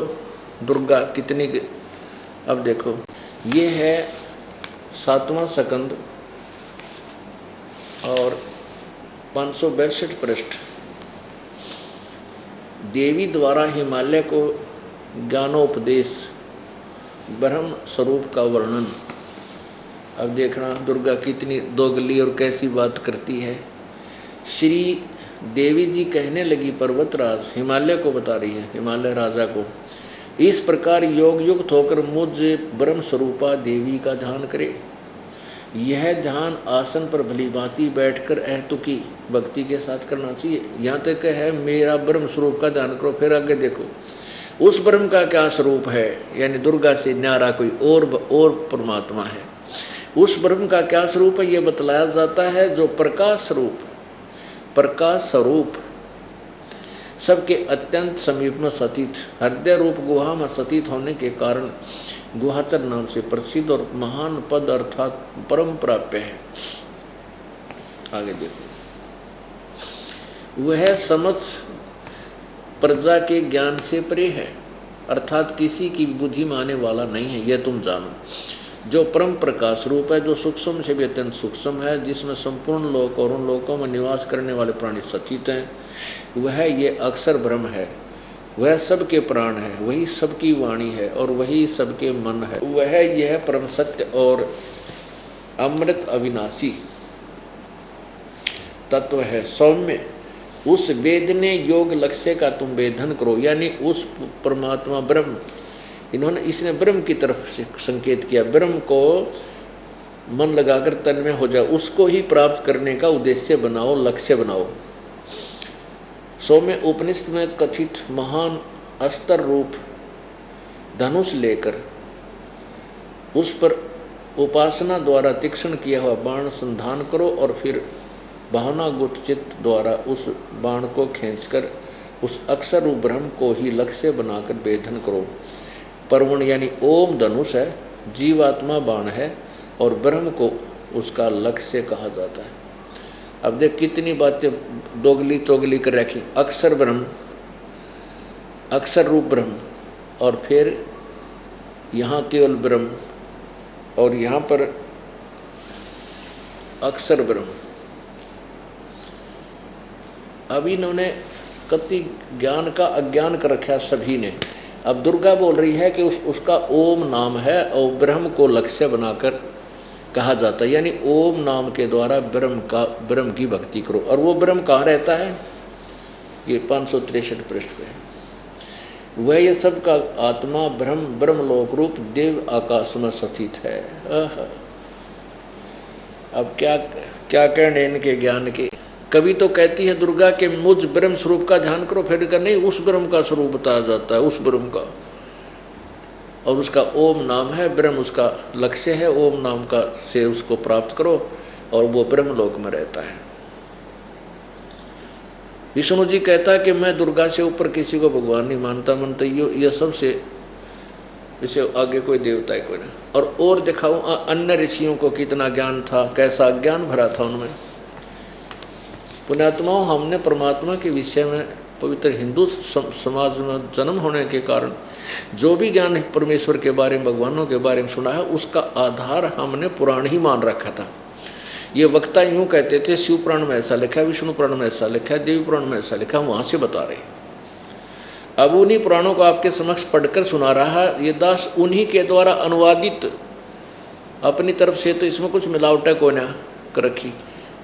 दुर्गा कितनी। अब देखो, ये है 7वां स्कंद और 562 पृष्ठ। देवी द्वारा हिमालय को ज्ञानोपदेश, ब्रह्म स्वरूप का वर्णन। अब देखना दुर्गा कितनी दोगली और कैसी बात करती है। श्री देवी जी कहने लगी, पर्वतराज हिमालय को बता रही है, हिमालय राजा को, इस प्रकार योग युक्त होकर मुझ ब्रह्म स्वरूपा देवी का ध्यान करे। यह ध्यान आसन पर भली भांति बैठकर अहतुकी भक्ति के साथ करना चाहिए। यहाँ तक है मेरा ब्रह्म स्वरूप का ध्यान करो, फिर आगे देखो उस ब्रह्म का क्या स्वरूप है, यानी दुर्गा से न्यारा कोई और परमात्मा है। उस ब्रह्म का क्या स्वरूप है ये बतलाया जाता है, जो प्रकाश स्वरूप सबके अत्यंत समीप में सतीत, हृदय रूप गुहा में सतीत होने के कारण गुहाचर नाम से प्रसिद्ध और महान पद अर्थात परम प्राप्य है। आगे देखो, वह समझ प्रजा के ज्ञान से परे है, अर्थात किसी की बुद्धि में आने वाला नहीं है, यह तुम जानो। जो परम प्रकाश रूप है, जो सूक्ष्म से भी अत्यंत सूक्ष्म है, जिसमें संपूर्ण लोक और उन लोकों में निवास करने वाले प्राणी सचित हैं, वह ये अक्षर ब्रह्म है। वह सबके प्राण है, वही सबकी वाणी है और वही सबके मन है। वह यह परम सत्य और अमृत अविनाशी तत्व है। सौम्य उस वेदने योग लक्ष्य का तुम वेदन करो, यानी उस परमात्मा ब्रह्म, इसने ब्रह्म की तरफ से संकेत किया, ब्रह्म को मन लगाकर तन में हो जाओ, उसको ही प्राप्त करने का उद्देश्य बनाओ, लक्ष्य बनाओ। सौम्य उपनिषद में कथित महान अस्त्र रूप धनुष लेकर उस पर उपासना द्वारा तीक्ष्ण किया हुआ बाण संधान करो और फिर भावना गुट चित्त द्वारा उस बाण को खींचकर उस अक्षर रूप ब्रह्म को ही लक्ष्य बनाकर वेधन करो। परवण यानी ओम धनुष है, जीवात्मा बाण है और ब्रह्म को उसका लक्ष्य कहा जाता है। अब देख कितनी बातें दोगली चोगली कर रखी। अक्षर ब्रह्म, अक्षर रूप ब्रह्म, और फिर यहाँ केवल ब्रह्म और यहाँ पर अक्षर ब्रह्म। अब इन्होंने कति ज्ञान का अज्ञान कर रखा सभी ने। अब दुर्गा बोल रही है कि उसका ओम नाम है और ब्रह्म को लक्ष्य बनाकर कहा जाता है, यानी ओम नाम के द्वारा ब्रह्म की भक्ति करो। और वो ब्रह्म कहाँ रहता है, ये 563 पृष्ठ पे है। वह ये सब का आत्मा ब्रह्मलोक रूप देव आकाश में स्थित है। अब क्या कहने इनके ज्ञान के। कभी तो कहती है दुर्गा के मुझ ब्रह्म स्वरूप का ध्यान करो, फिर कर नहीं उस ब्रह्म का स्वरूप बताया जाता है, उस ब्रह्म का, और उसका ओम नाम है, ब्रह्म उसका लक्ष्य है, ओम नाम का से उसको प्राप्त करो और वो ब्रह्मलोक में रहता है। विष्णु जी कहता है कि मैं दुर्गा से ऊपर किसी को भगवान नहीं मानता, ये सबसे इसे आगे कोई देवता है कोई ना। और दिखाऊं अन्य ऋषियों को कितना ज्ञान था, कैसा ज्ञान भरा था उनमें। पुण्यात्माओं, हमने परमात्मा के विषय में पवित्र हिंदू समाज में जन्म होने के कारण जो भी ज्ञान परमेश्वर के बारे में, भगवानों के बारे में सुना है, उसका आधार हमने पुराण ही मान रखा था। ये वक्ता यूँ कहते थे शिव पुराण में ऐसा लिखा है, विष्णु पुराण में ऐसा लिखा है, देवी पुराण में ऐसा लिखा है, वहाँ से बता रहे हैं। अब उन्हीं पुराणों को आपके समक्ष पढ़कर सुना रहा है ये दास, उन्हीं के द्वारा अनुवादित, अपनी तरफ से तो इसमें कुछ मिलावट को ना कर रखी,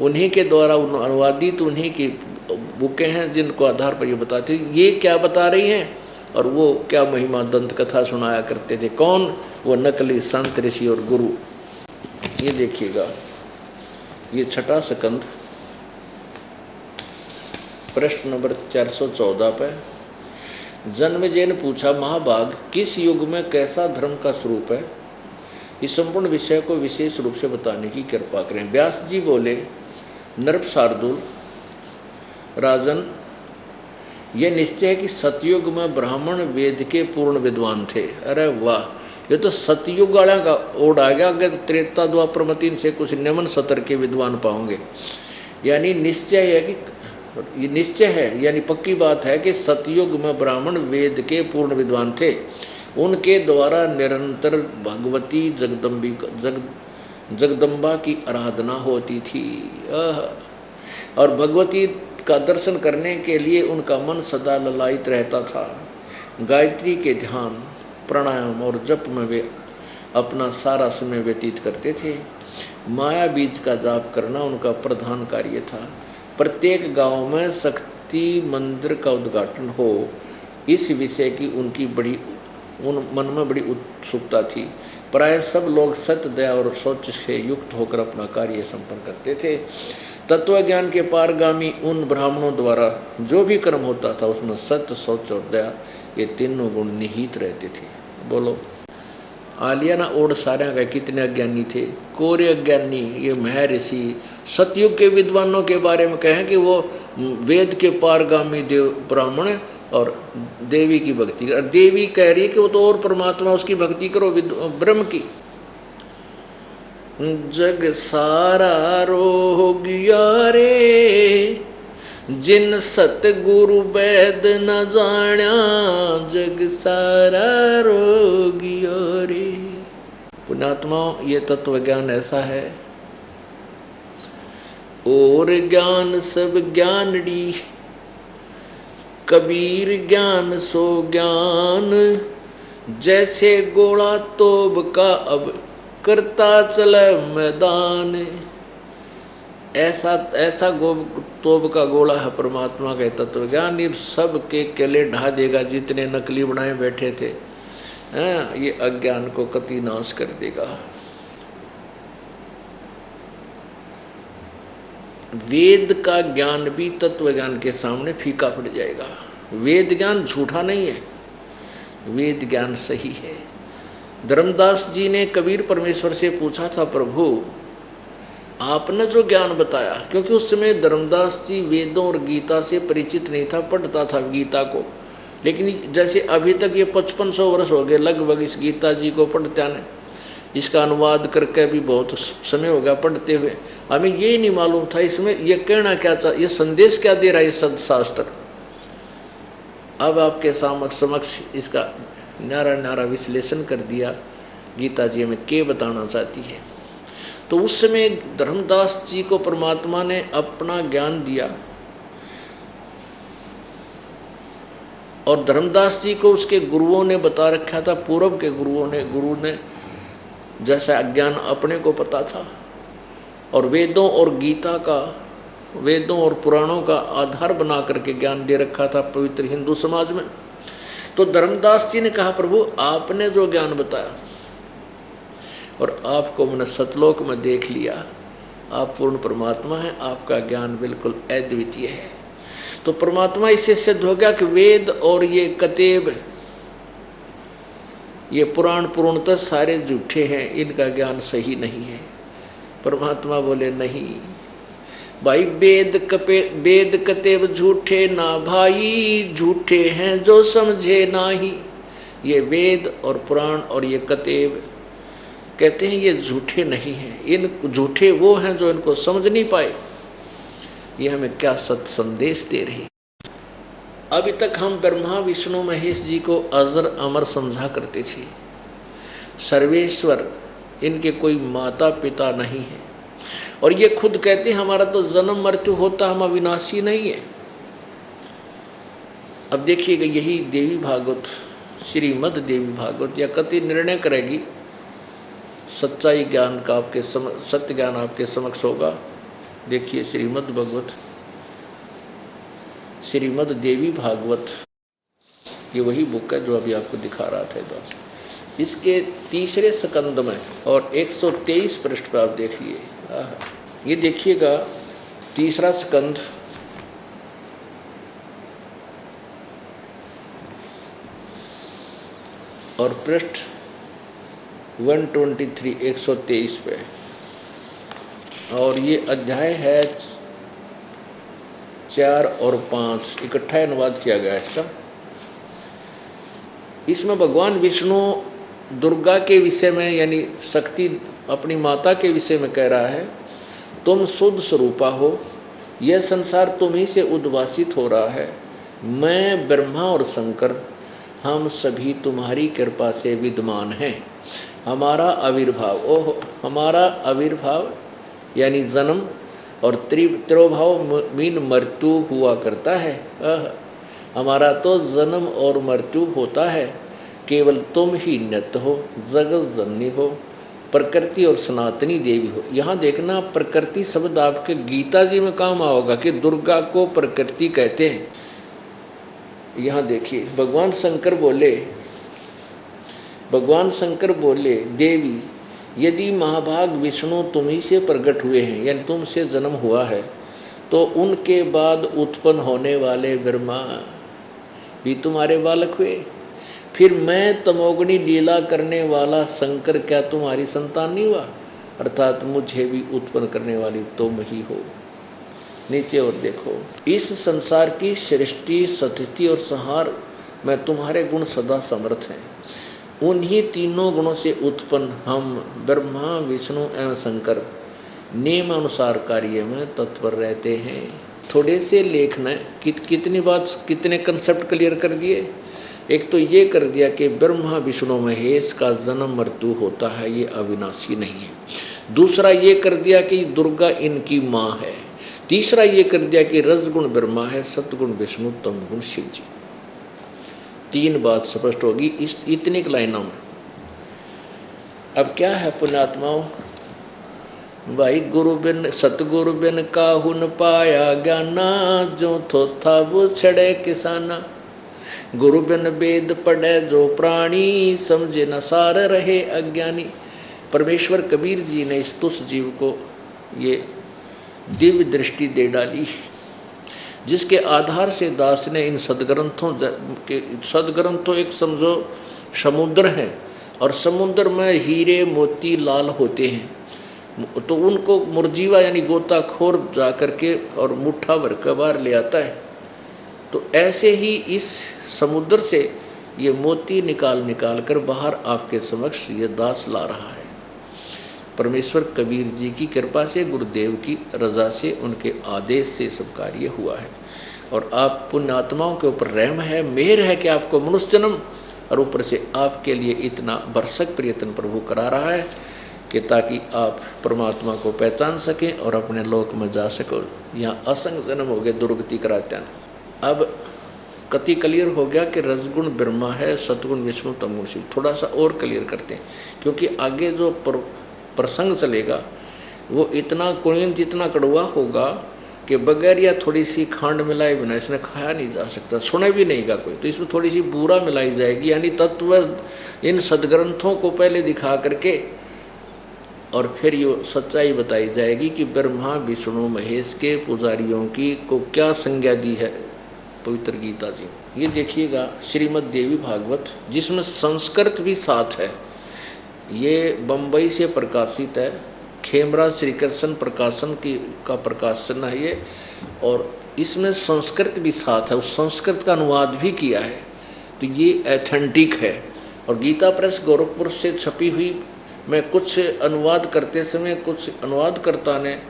उन्हीं के द्वारा अनुवादित उन्हीं की बुकें हैं जिनको आधार पर ये बताते ये क्या बता रही हैं और वो क्या महिमा दंत कथा सुनाया करते थे। कौन? वो नकली संत ऋषि और गुरु। ये देखिएगा, ये छठा स्कंद प्रश्न नंबर 414 पे जन्मेजय ने पूछा, महाभाग किस युग में कैसा धर्म का स्वरूप है, इस संपूर्ण विषय को विशेष रूप से बताने की कृपा करें। व्यास जी बोले, नृप शार्दुल राजन, यह निश्चय है कि सतयुग में ब्राह्मण वेद के पूर्ण विद्वान थे। अरे वाह, ये तो सतयुग वाला का ओढ़ आ गया। अगर त्रेता द्वापर मतीन से कुछ निम्न सतर के विद्वान पाओगे, यानी निश्चय है कि ये निश्चय है, यानी पक्की बात है कि सतयुग में ब्राह्मण वेद के पूर्ण विद्वान थे। उनके द्वारा निरंतर भगवती जगदम्बा की आराधना होती थी। और भगवती का दर्शन करने के लिए उनका मन सदा ललायित रहता था। गायत्री के ध्यान, प्राणायाम और जप में वे अपना सारा समय व्यतीत करते थे। माया बीज का जाप करना उनका प्रधान कार्य था। प्रत्येक गांव में शक्ति मंदिर का उद्घाटन हो, इस विषय की उनकी मन में बड़ी उत्सुकता थी। प्राय सब लोग सत्य, दया और सोच से युक्त होकर अपना कार्य संपन्न करते थे। तत्व ज्ञान के पारगामी उन ब्राह्मणों द्वारा जो भी कर्म होता था उसमें सत्य, सोच और दया ये तीनों गुण निहित रहते थे। बोलो आलियाना ओड सारे का कितने अज्ञानी थे। कोरे अज्ञानी ये महर्षि सतयुग के विद्वानों के बारे में कहें कि वो वेद के पारगामी देव ब्राह्मण और देवी की भक्ति कर। देवी कह रही है कि वो तो और परमात्मा, उसकी भक्ति करो ब्रह्म की। जग सारा रोगिया रे, जिन सतगुरु वैद न जाण्या, जग सारा रोगिया रे। पुण्यात्मा ये तत्व ज्ञान ऐसा है। और ज्ञान सब ज्ञानड़ी, कबीर ज्ञान सो ज्ञान, जैसे गोला तोब का अब करता चले मैदान। ऐसा तोब का गोला है परमात्मा का तत्व ज्ञान। ये सब के केले ढा देगा जितने नकली बनाए बैठे थे। ये अज्ञान को कति नाश कर देगा। वेद का ज्ञान भी तत्व ज्ञान के सामने फीका पड़ जाएगा। वेद ज्ञान झूठा नहीं है, वेद ज्ञान सही है। धर्मदास जी ने कबीर परमेश्वर से पूछा था, प्रभु आपने जो ज्ञान बताया, क्योंकि उस समय धर्मदास जी वेदों और गीता से परिचित नहीं था, पढ़ता था गीता को। लेकिन जैसे अभी तक ये 5500 वर्ष हो गए लगभग इस गीता जी को पढ़ते आने, इसका अनुवाद करके भी बहुत समय हो गया पढ़ते हुए। हमें ये नहीं मालूम था इसमें ये कहना क्या चाह, ये संदेश क्या दे रहा है ये सदशास्त्र। अब आपके समक्ष इसका न्यारा न्यारा विश्लेषण कर दिया, गीता जी हमें क्या बताना चाहती है। तो उस समय धर्मदास जी को परमात्मा ने अपना ज्ञान दिया और धर्मदास जी को उसके गुरुओं ने बता रखा था, पूर्व के गुरु ने जैसा अज्ञान अपने को पता था और वेदों और गीता का, वेदों और पुराणों का आधार बना करके ज्ञान दे रखा था पवित्र हिंदू समाज में। तो धर्मदास जी ने कहा, प्रभु आपने जो ज्ञान बताया और आपको मैंने सतलोक में देख लिया, आप पूर्ण परमात्मा हैं, आपका ज्ञान बिल्कुल अद्वितीय है। तो परमात्मा इससे सिद्ध हो गया कि वेद और ये कतेब, ये पुराण पूर्णतः सारे झूठे हैं, इनका ज्ञान सही नहीं है। परमात्मा बोले नहीं भाई, वेद कतेब झूठे ना भाई, झूठे हैं जो समझे नाही। ये वेद और पुराण और ये कतेब कहते हैं ये झूठे नहीं हैं, इन झूठे वो हैं जो इनको समझ नहीं पाए। ये हमें क्या सत्य संदेश दे रही। अभी तक हम ब्रह्मा विष्णु महेश जी को अजर अमर समझा करते थे, सर्वेश्वर, इनके कोई माता पिता नहीं है। और ये खुद कहते हैं हमारा तो जन्म मृत्यु होता, हम अविनाशी नहीं है। अब देखिएगा यही देवी भागवत, श्रीमद देवी भागवत या कति निर्णय करेगी, सच्चाई ज्ञान का आपके सत्य ज्ञान आपके समक्ष होगा। देखिए श्रीमद भगवत, श्रीमद देवी भागवत, ये वही बुक है जो अभी आपको दिखा रहा था दोस्त। इसके तीसरे स्कंद में और 123 पृष्ठ पर आप देखिए, ये देखिएगा तीसरा स्कंद और पृष्ठ 123 123 पे, और ये अध्याय है 4 और 5 इकट्ठा अनुवाद किया गया है इसका। इसमें भगवान विष्णु दुर्गा के विषय में यानी शक्ति अपनी माता के विषय में कह रहा है, तुम शुद्ध स्वरूपा हो, यह संसार तुम ही से उद्भासित हो रहा है। मैं ब्रह्मा और शंकर हम सभी तुम्हारी कृपा से विद्यमान हैं। हमारा आविर्भाव, ओह हमारा आविर्भाव यानी जन्म और त्रिभाव मीन मृत्यु हुआ करता है। हमारा तो जन्म और मृत्यु होता है, केवल तुम ही नित्य हो, जगत जननी हो, प्रकृति और सनातनी देवी हो। यहाँ देखना प्रकृति शब्द आपके गीता जी में काम आओगा कि दुर्गा को प्रकृति कहते हैं। यहाँ देखिए भगवान शंकर बोले देवी यदि महाभाग विष्णु तुम ही से प्रकट हुए हैं, यानी तुमसे जन्म हुआ है, तो उनके बाद उत्पन्न होने वाले ब्रह्मा भी तुम्हारे बालक हुए। फिर मैं तमोगुणी लीला करने वाला शंकर क्या तुम्हारी संतान नहीं हुआ? अर्थात मुझे भी उत्पन्न करने वाली तुम ही हो। नीचे और देखो, इस संसार की सृष्टि स्थिति और संहार में तुम्हारे गुण सदा समर्थ हैं। उन्हीं तीनों गुणों से उत्पन्न हम ब्रह्मा विष्णु एवं शंकर नियम अनुसार कार्य में तत्पर रहते हैं। थोड़े से लेख में कितनी बात, कितने कंसेप्ट क्लियर कर दिए। एक तो ये कर दिया कि ब्रह्मा विष्णु महेश का जन्म मृत्यु होता है, ये अविनाशी नहीं है। दूसरा ये कर दिया कि दुर्गा इनकी माँ है। तीसरा ये कर दिया कि रजगुण ब्रह्मा है, सतगुण विष्णु, तमगुण शिव जी। तीन बात स्पष्ट होगी इस इतनी लाइनों में। अब क्या है पुण्यात्माओं, भाई गुरु बिन सतगुरु बिन काहू न पाया ज्ञाना, जो थोथा वो छड़े किसाना। गुरु बिन वेद पढ़े जो प्राणी, समझे न सार रहे अज्ञानी। परमेश्वर कबीर जी ने इस तुच्छ जीव को ये दिव्य दृष्टि दे डाली, जिसके आधार से दास ने इन सदग्रंथों के, सदग्रंथ तो एक समझो समुद्र है, और समुद्र में हीरे मोती लाल होते हैं, तो उनको मुरजीवा यानी गोताखोर जा करके और मुट्ठा भर के बाहर ले आता है। तो ऐसे ही इस समुद्र से ये मोती निकाल कर बाहर आपके समक्ष ये दास ला रहा है। परमेश्वर कबीर जी की कृपा से, गुरुदेव की रज़ा से, उनके आदेश से सब कार्य हुआ है। और आप पुण्यात्माओं के ऊपर रहम है, मेहर है कि आपको मनुष्य जन्म, और ऊपर से आपके लिए इतना बरसक प्रयत्न प्रभु करा रहा है कि ताकि आप परमात्मा को पहचान सकें और अपने लोक में जा सको। यहाँ असंग जन्म हो गए दुर्गति कराते हैं। अब कति क्लियर हो गया कि रजगुण ब्रह्मा है, सतगुण विष्णु, तमगुण शिव। थोड़ा सा और क्लियर करते हैं, क्योंकि आगे जो प्रसंग चलेगा वो इतना कुणीन जितना कड़वा होगा कि बगैर या थोड़ी सी खांड मिलाए बिना इसने खाया नहीं जा सकता, सुने भी नहीं गा कोई। तो इसमें थोड़ी सी बूरा मिलाई जाएगी, यानी तत्व इन सदग्रंथों को पहले दिखा करके और फिर ये सच्चाई बताई जाएगी कि ब्रह्मा विष्णु महेश के पुजारियों की को क्या संज्ञा दी है पवित्र गीता जी। ये देखिएगा श्रीमद् देवी भागवत, जिसमें संस्कृत भी साथ है। ये बम्बई से प्रकाशित है, खेमरा श्री कृष्ण प्रकाशन का प्रकाशन है ये, और इसमें संस्कृत भी साथ है, उस संस्कृत का अनुवाद भी किया है। तो ये ऑथेंटिक है। और गीता प्रेस गोरखपुर से छपी हुई में कुछ अनुवाद करते समय कुछ अनुवादकर्ता ने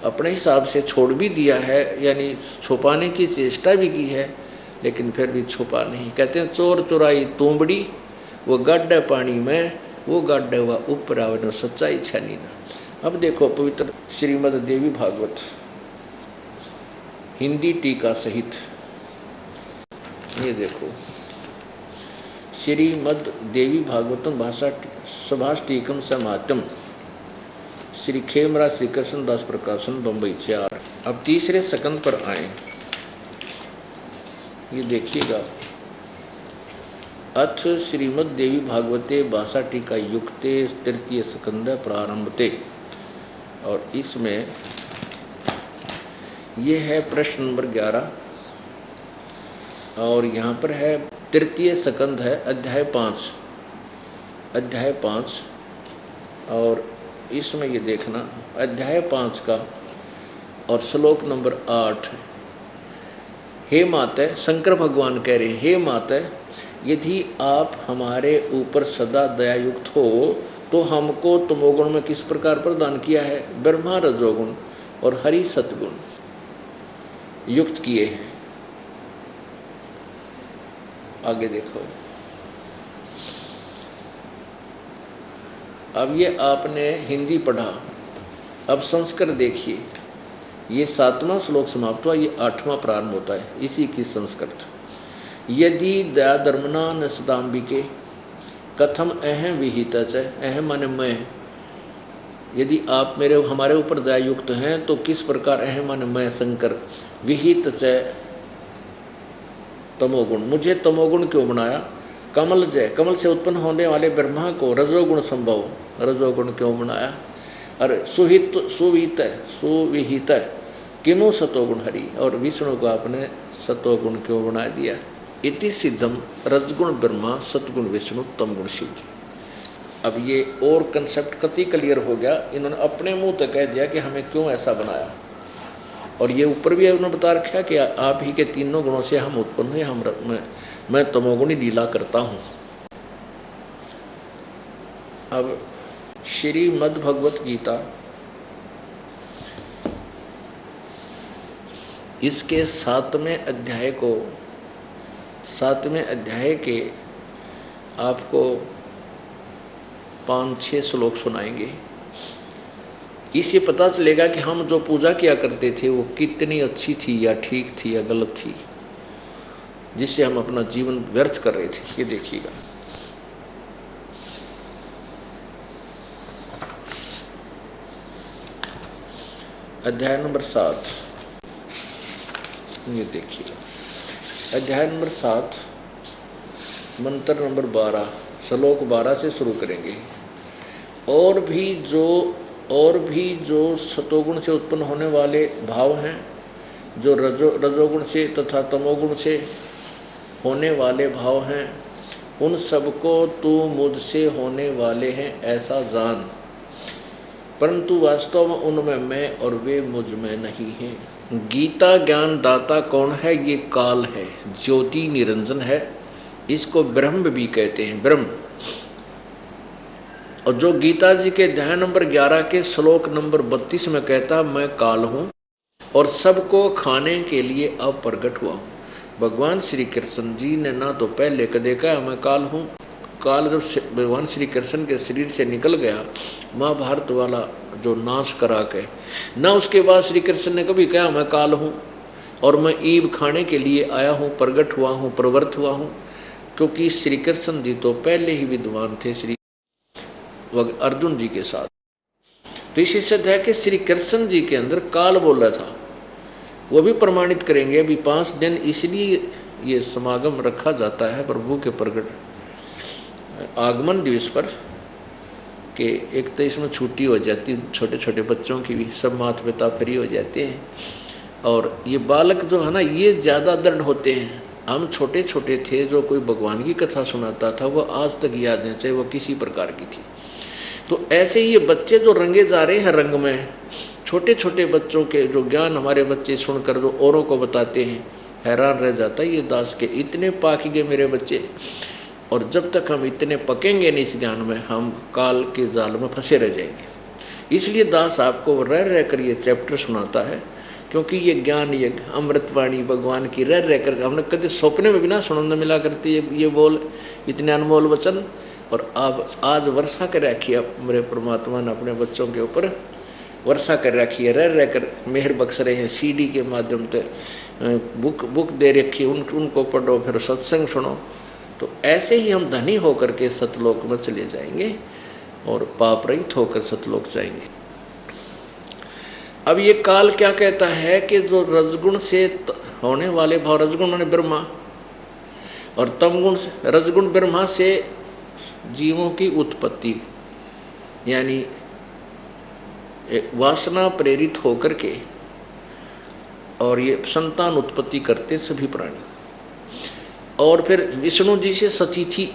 अपने हिसाब से छोड़ भी दिया है, यानी छुपाने की चेष्टा भी की है, लेकिन फिर भी छुपा नहीं। कहते हैं चोर चुराई तूंबड़ी, वो गड्ढे पानी में, वो गड्ढे हुआ ऊपर आवे, सच्चाई छानी ना। अब देखो पवित्र श्रीमद् देवी भागवत हिंदी टीका सहित, ये देखो श्रीमद् देवी भागवतम भाषा सभाष टीकम समातम, श्री खेमरा श्री कृष्ण दास प्रकाशन बम्बई 4। अब तीसरे सकंद पर आए, ये देखिएगा। अथ श्रीमद् देवी भागवते भाषा टीका युक्ते तृतीय सकंद प्रारंभते, और इसमें ये है प्रश्न नंबर 11, और यहाँ पर है तृतीय सकंद है अध्याय 5, और इसमें ये देखना अध्याय 5 का और श्लोक नंबर 8। हे माता, शंकर भगवान कह रहे हैं, हे माता, यदि आप हमारे ऊपर सदा दयायुक्त हो तो हमको तमोगुण में किस प्रकार प्रदान किया है? ब्रह्मा रजोगुण और हरि सतगुण युक्त किए हैं। आगे देखो, अब ये आपने हिंदी पढ़ा, अब संस्कृत देखिए। ये 7वां श्लोक समाप्त हुआ, ये 8वां प्रारंभ होता है इसी की संस्कृत। यदि दया धर्मना न सदाम्बिके कथम अहम विहित च, अहम माने मैं, यदि आप हमारे ऊपर दयायुक्त हैं तो किस प्रकार अहम माने मैं शंकर, विहित च तमोगुण, मुझे तमोगुण क्यों बनाया, कमल जय, कमल से उत्पन्न होने वाले ब्रह्मा को रजोगुण संभव, रजोगुण क्यों बनाया, अरे सुहित सुविहित सुविहित किमो सतोगुण हरि, और विष्णु को आपने सतोगुण क्यों बना दिया। इति सिद्धम रजगुण ब्रह्मा सतगुण विष्णु तमगुण शिव जी। अब ये और कंसेप्ट कति क्लियर हो गया, इन्होंने अपने मुंह तक कह दिया कि हमें क्यों ऐसा बनाया। और ये ऊपर भी उन्होंने बता रखा कि आप ही के तीनों गुणों से हम उत्पन्न हुए, मैं तमोगुणी लीला करता हूँ। अब श्रीमद् भगवत गीता इसके 7वें अध्याय के आपको 5-6 श्लोक सुनाएंगे। इससे पता चलेगा कि हम जो पूजा किया करते थे वो कितनी अच्छी थी या ठीक थी या गलत थी, जिससे हम अपना जीवन व्यर्थ कर रहे थे। ये देखिएगा, अध्याय नंबर 7, ये देखिएगा अध्याय नंबर 7 मंत्र नंबर 12 श्लोक 12 से शुरू करेंगे। और भी जो सतोगुण से उत्पन्न होने वाले भाव हैं, जो रजोगुण से तथा तमोगुण से होने वाले भाव हैं, उन सबको तू मुझसे होने वाले हैं ऐसा जान, परंतु वास्तव में उनमें मैं और वे मुझ में नहीं हैं। गीता ज्ञान दाता कौन है? ये काल है, ज्योति निरंजन है, इसको ब्रह्म भी कहते हैं, ब्रह्म। और जो गीता जी के अध्याय नंबर 11 के श्लोक नंबर 32 में कहता मैं काल हूँ और सबको खाने के लिए अब प्रकट हुआ हूँ। भगवान श्री कृष्ण जी ने ना तो पहले कदे कहा मैं काल हूँ, काल जब भगवान श्री कृष्ण के शरीर से निकल गया महाभारत वाला जो नाश करा के, ना उसके बाद श्री कृष्ण ने कभी कहा मैं काल हूँ और मैं ईब खाने के लिए आया हूँ, प्रकट हुआ हूँ, प्रवृत्त हुआ हूँ। क्योंकि श्री कृष्ण जी तो पहले ही विद्वान थे श्री अर्जुन जी के साथ। तो इसी सिद्ध है कि श्री कृष्ण जी के अंदर काल बोला था, वो भी प्रमाणित करेंगे। अभी 5 दिन इसलिए ये समागम रखा जाता है प्रभु के प्रकट आगमन दिवस पर, कि एक तो इसमें छुट्टी हो जाती, छोटे छोटे बच्चों की भी, सब माता पिता फ्री हो जाते हैं। और ये बालक जो है ना, ये ज़्यादा दृढ़ होते हैं। हम छोटे छोटे थे, जो कोई भगवान की कथा सुनाता था वो आज तक याद है, चाहे वो किसी प्रकार की थी। तो ऐसे ही ये बच्चे जो रंगे जा रहे हैं रंग में, छोटे छोटे बच्चों के जो ज्ञान हमारे बच्चे सुनकर जो औरों को बताते हैं, हैरान रह जाता है ये दास के इतने पाक गए मेरे बच्चे। और जब तक हम इतने पकेंगे नहीं इस ज्ञान में, हम काल के जाल में फंसे रह जाएंगे। इसलिए दास आपको रह कर ये चैप्टर सुनाता है, क्योंकि ये ज्ञान ये अमृतवाणी भगवान की रह कर हमने कभी सपने में भी ना सुनने मिला करती है ये बोल, इतने अनमोल वचन। और अब आज वर्षा कर रखी है मेरे परमात्मा ने अपने बच्चों के ऊपर, वर्षा कर रखी है, रह कर मेहर बख्श रहे हैं। CD के माध्यम से बुक दे रखी है, उनको पढ़ो, फिर सत्संग सुनो। तो ऐसे ही हम धनी होकर के सतलोक में चले जाएंगे और पाप रहित होकर सतलोक जाएंगे। अब ये काल क्या कहता है कि जो रजगुण से होने वाले भाव, रजगुण माने ब्रह्मा, और तमगुण रजगुण ब्रह्मा से जीवों की उत्पत्ति, यानी वासना प्रेरित होकर के और ये संतान उत्पत्ति करते सभी प्राणी। और फिर विष्णु जी से सतिथि,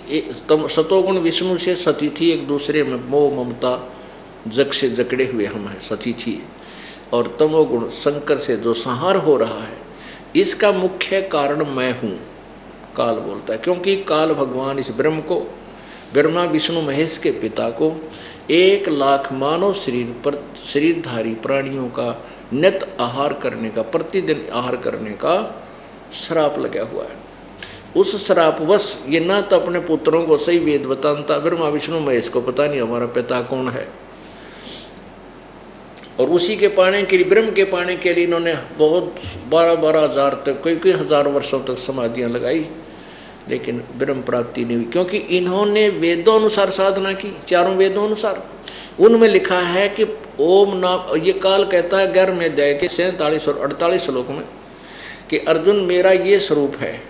सतोगुण विष्णु से सतिथि, एक दूसरे में मोह ममता जग से जकड़े हुए हम हैं सतिथि। और तमोगुण शंकर से जो संहार हो रहा है, इसका मुख्य कारण मैं हूँ, काल बोलता है। क्योंकि काल भगवान इस ब्रह्म को, ब्रह्मा विष्णु महेश के पिता को 1 लाख मानव शरीरधारी प्राणियों का नित आहार करने का, प्रतिदिन आहार करने का श्राप लगा हुआ है। उस श्रापवश ये ना तो अपने पुत्रों को सही वेद बताता, ब्रह्मा विष्णु महेश को पता नहीं हमारा पिता कौन है। और उसी के पाने के लिए, ब्रह्म के पाने के लिए इन्होंने बहुत 12-12 हज़ार तक, कई हज़ार वर्षों तक समाधियाँ लगाई, लेकिन ब्रह्म प्राप्ति नहीं हुई, क्योंकि इन्होंने वेदों अनुसार साधना की, चारों वेदों अनुसार। उनमें लिखा है कि ओम नाम, ये काल कहता है 11वें अध्याय के 47 और 48 श्लोक में कि अर्जुन मेरा ये स्वरूप है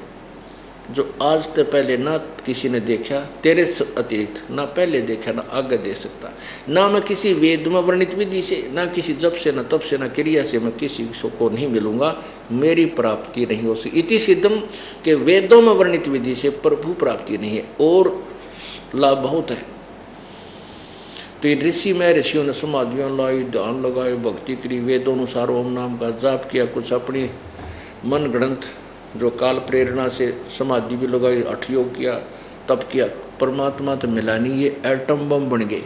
जो आज से पहले ना किसी ने देखा, तेरे अतिरिक्त ना पहले देखा ना आगे देख सकता, ना मैं किसी वेद में वर्णित विधि से, ना किसी जप से, ना तप से, ना क्रिया से मैं किसी को नहीं मिलूंगा, मेरी प्राप्ति नहीं हो सकती। इति सिद्धम के वेदों में वर्णित विधि से प्रभु प्राप्ति नहीं है, और लाभ बहुत है। तो ये ऋषि में ऋषियों ने समाधियाँ लाई, ध्यान लगाए, भक्ति करी, वेदों अनुसार ओम नाम का जाप किया, कुछ अपनी मन ग्रंथ जो काल प्रेरणा से समाधि भी लगाई, हठ योग किया, तप किया, परमात्मा तो मिला नहीं, ये एटम बम बन गए।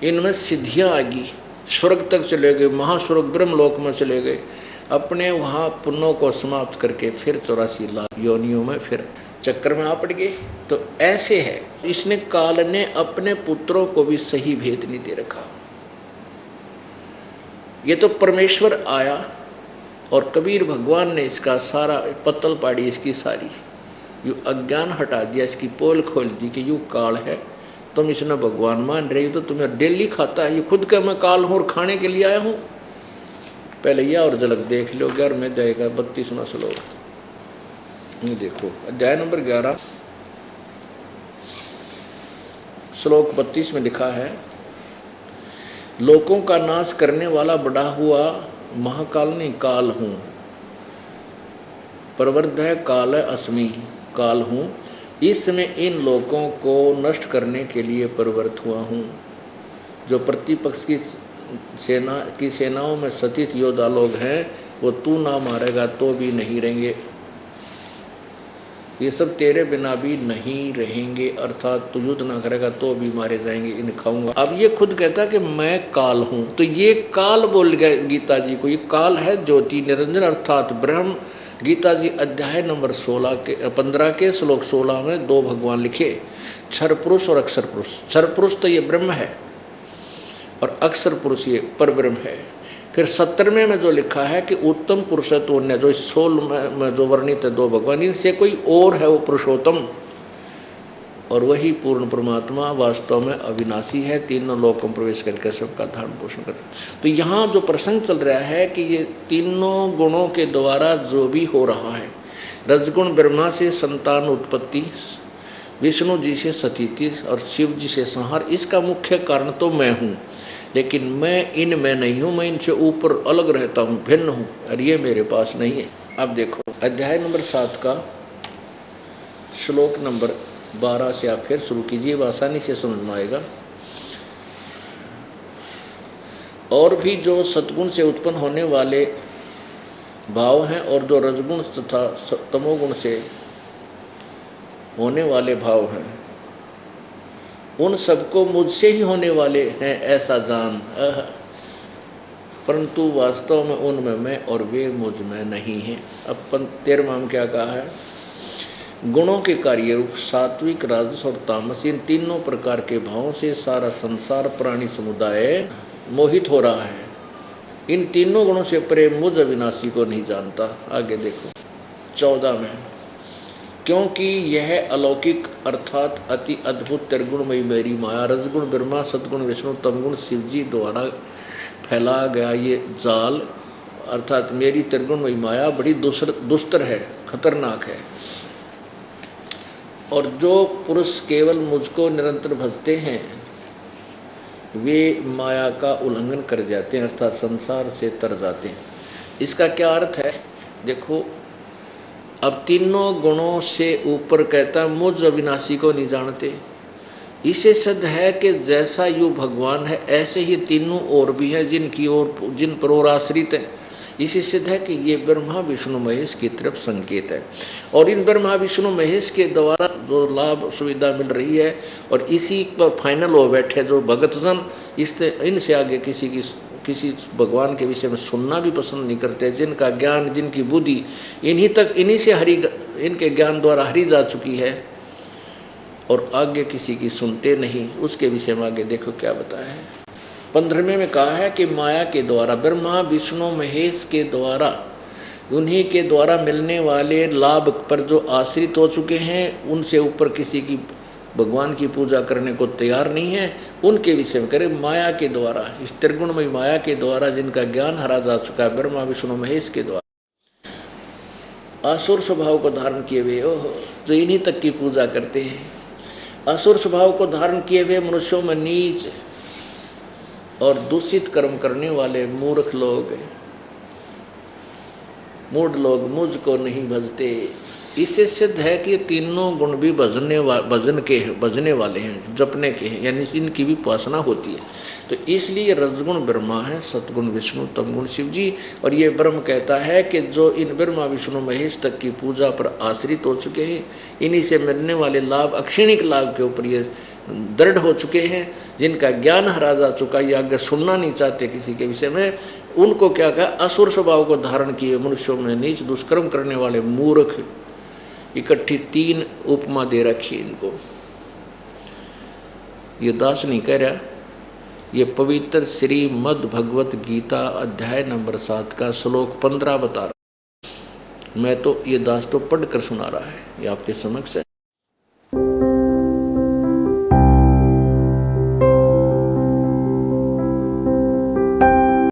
इनमें सिद्धियाँ आ गई, स्वर्ग तक चले गए, महास्वर्ग ब्रह्मलोक में चले गए, अपने वहाँ पुण्यों को समाप्त करके फिर 84 लाख योनियों में फिर चक्कर में आ पड़ गए। तो ऐसे है, इसने काल ने अपने पुत्रों को भी सही भेद नहीं दे रखा। ये तो परमेश्वर आया और कबीर भगवान ने इसका सारा पत्तल पाड़ी, इसकी सारी यू अज्ञान हटा दिया, इसकी पोल खोल दी कि यू काल है, तुम इसने भगवान मान रही हो, तो तुम्हें डेली खाता है, ये खुद का मैं काल हूँ और खाने के लिए आया हूँ। पहले यह और झलक देख लो, 11 में जाएगा 32वां श्लोक, ये देखो अध्याय नंबर 11 श्लोक 32 में लिखा है, लोकों का नाश करने वाला बड़ा हुआ महाकाल नहीं काल हूँ, प्रवृद्ध है काल अस्मि, काल हूँ, इसमें इन लोगों को नष्ट करने के लिए प्रवृत्त हुआ हूँ। जो प्रतिपक्ष की सेनाओं में सतित योद्धा लोग हैं, वो तू ना मारेगा तो भी नहीं रहेंगे, ये सब तेरे बिना भी नहीं रहेंगे, अर्थात तू युद्ध ना करेगा तो भी मारे जाएंगे, इन्हें खाऊंगा। अब ये खुद कहता कि मैं काल हूँ, तो ये काल बोल गया गीता जी को, ये काल है ज्योति निरंजन अर्थात ब्रह्म। गीता जी अध्याय नंबर 15 के श्लोक 16 में 2 भगवान लिखे, क्षर पुरुष और अक्षर पुरुष। क्षर पुरुष तो ये ब्रह्म है और अक्षर पुरुष ये पर ब्रह्म है। फिर 17वें में जो लिखा है कि उत्तम पुरुष है तो अन्य, जो 16 में जो वर्णित है 2 भगवान, इनसे कोई और है वो पुरुषोत्तम, और वही पूर्ण परमात्मा वास्तव में अविनाशी है, तीनों लोकों में प्रवेश करके सबका धारण पोषण करते। तो यहाँ जो प्रसंग चल रहा है कि ये तीनों गुणों के द्वारा जो भी हो रहा है, रजगुण ब्रह्मा से संतान उत्पत्ति, विष्णु जी से सतीति और शिव जी से संहार, इसका मुख्य कारण तो मैं हूँ, लेकिन मैं इनमें नहीं हूँ, मैं इनसे ऊपर अलग रहता हूँ, भिन्न हूँ, और ये मेरे पास नहीं है। अब देखो अध्याय नंबर 7 का श्लोक नंबर 12 से आप फिर शुरू कीजिए, वो आसानी से समझ में आएगा। और भी जो सद्गुण से उत्पन्न होने वाले भाव हैं और जो रजगुण तथा तमोगुण से होने वाले भाव हैं, उन सबको मुझसे ही होने वाले हैं ऐसा जान, परंतु वास्तव में उनमें मैं और वे मुझ में नहीं हैं। अब 13वां में क्या कहा है, गुणों के कार्य रूप सात्विक, राजस और तामस, इन तीनों प्रकार के भावों से सारा संसार प्राणी समुदाय मोहित हो रहा है। इन तीनों गुणों से परे मुझ अविनाशी को नहीं जानता। आगे देखो 14 में, क्योंकि यह अलौकिक अर्थात अति अद्भुत त्रिगुणमयी मेरी माया, रजगुण ब्रह्मा, सद्गुण विष्णु, तमगुण शिव जी द्वारा फैला गया ये जाल अर्थात मेरी त्रिगुणमयी माया बड़ी दुस्तर है, खतरनाक है। और जो पुरुष केवल मुझको निरंतर भजते हैं वे माया का उल्लंघन कर जाते हैं, अर्थात संसार से तर जाते हैं। इसका क्या अर्थ है, देखो अब तीनों गुणों से ऊपर कहता मुझ अविनाशी को नहीं जानते, इसे सिद्ध है कि जैसा यू भगवान है ऐसे ही तीनों और भी हैं जिन पर और आश्रित है। इसे सिद्ध है कि ये ब्रह्मा विष्णु महेश की तरफ संकेत है, और इन ब्रह्मा विष्णु महेश के द्वारा जो लाभ सुविधा मिल रही है और इसी पर फाइनल हो बैठे जो भगतजन, इनसे आगे किसी भगवान के विषय में सुनना भी पसंद नहीं करते, जिनका ज्ञान जिनकी बुद्धि इन्हीं से इनके ज्ञान द्वारा हरी जा चुकी है, और आगे किसी की सुनते नहीं। उसके विषय में आगे देखो क्या बताया है। 15वें में कहा है कि माया के द्वारा, ब्रह्मा विष्णु महेश के द्वारा, उन्हीं के द्वारा मिलने वाले लाभ पर जो आश्रित हो चुके हैं, उनसे ऊपर किसी की भगवान की पूजा करने को तैयार नहीं है, उनके विषय में करे माया के द्वारा, इस त्रिगुणमयी माया के द्वारा जिनका ज्ञान हरा जा चुका है, ब्रह्मा विष्णु महेश के द्वारा असुर स्वभाव को धारण किए हुए जो इन्हीं तक की पूजा करते हैं। असुर स्वभाव को धारण किए हुए मनुष्यों में नीच और दूषित कर्म करने वाले मूर्ख लोग, मूढ़ लोग मुझको नहीं भजते। इससे सिद्ध है कि तीनों गुण भी भजने वाले हैं, जपने के हैं, यानी इनकी भी उपासना होती है। तो इसलिए रजगुण ब्रह्मा है, सतगुण विष्णु, तमगुण शिव जी। और ये ब्रह्म कहता है कि जो इन ब्रह्मा विष्णु महेश तक की पूजा पर आश्रित हो चुके हैं, इन्हीं से मिलने वाले लाभ, अक्षणिक लाभ के ऊपर ये दृढ़ हो चुके हैं, जिनका ज्ञान हरा जा चुका, ये आगे सुनना नहीं चाहते किसी के विषय में, उनको क्या कहा, असुर स्वभाव को धारण किए मनुष्यों में नीच दुष्कर्म करने वाले मूर्ख, इकट्ठी 3 उपमा दे रखी है इनको। ये दास नहीं कह रहा, ये पवित्र श्रीमद् भगवत गीता अध्याय नंबर 7 का श्लोक 15 बता रहा। मैं तो ये दास तो पढ़कर सुना रहा है, ये आपके समक्ष है।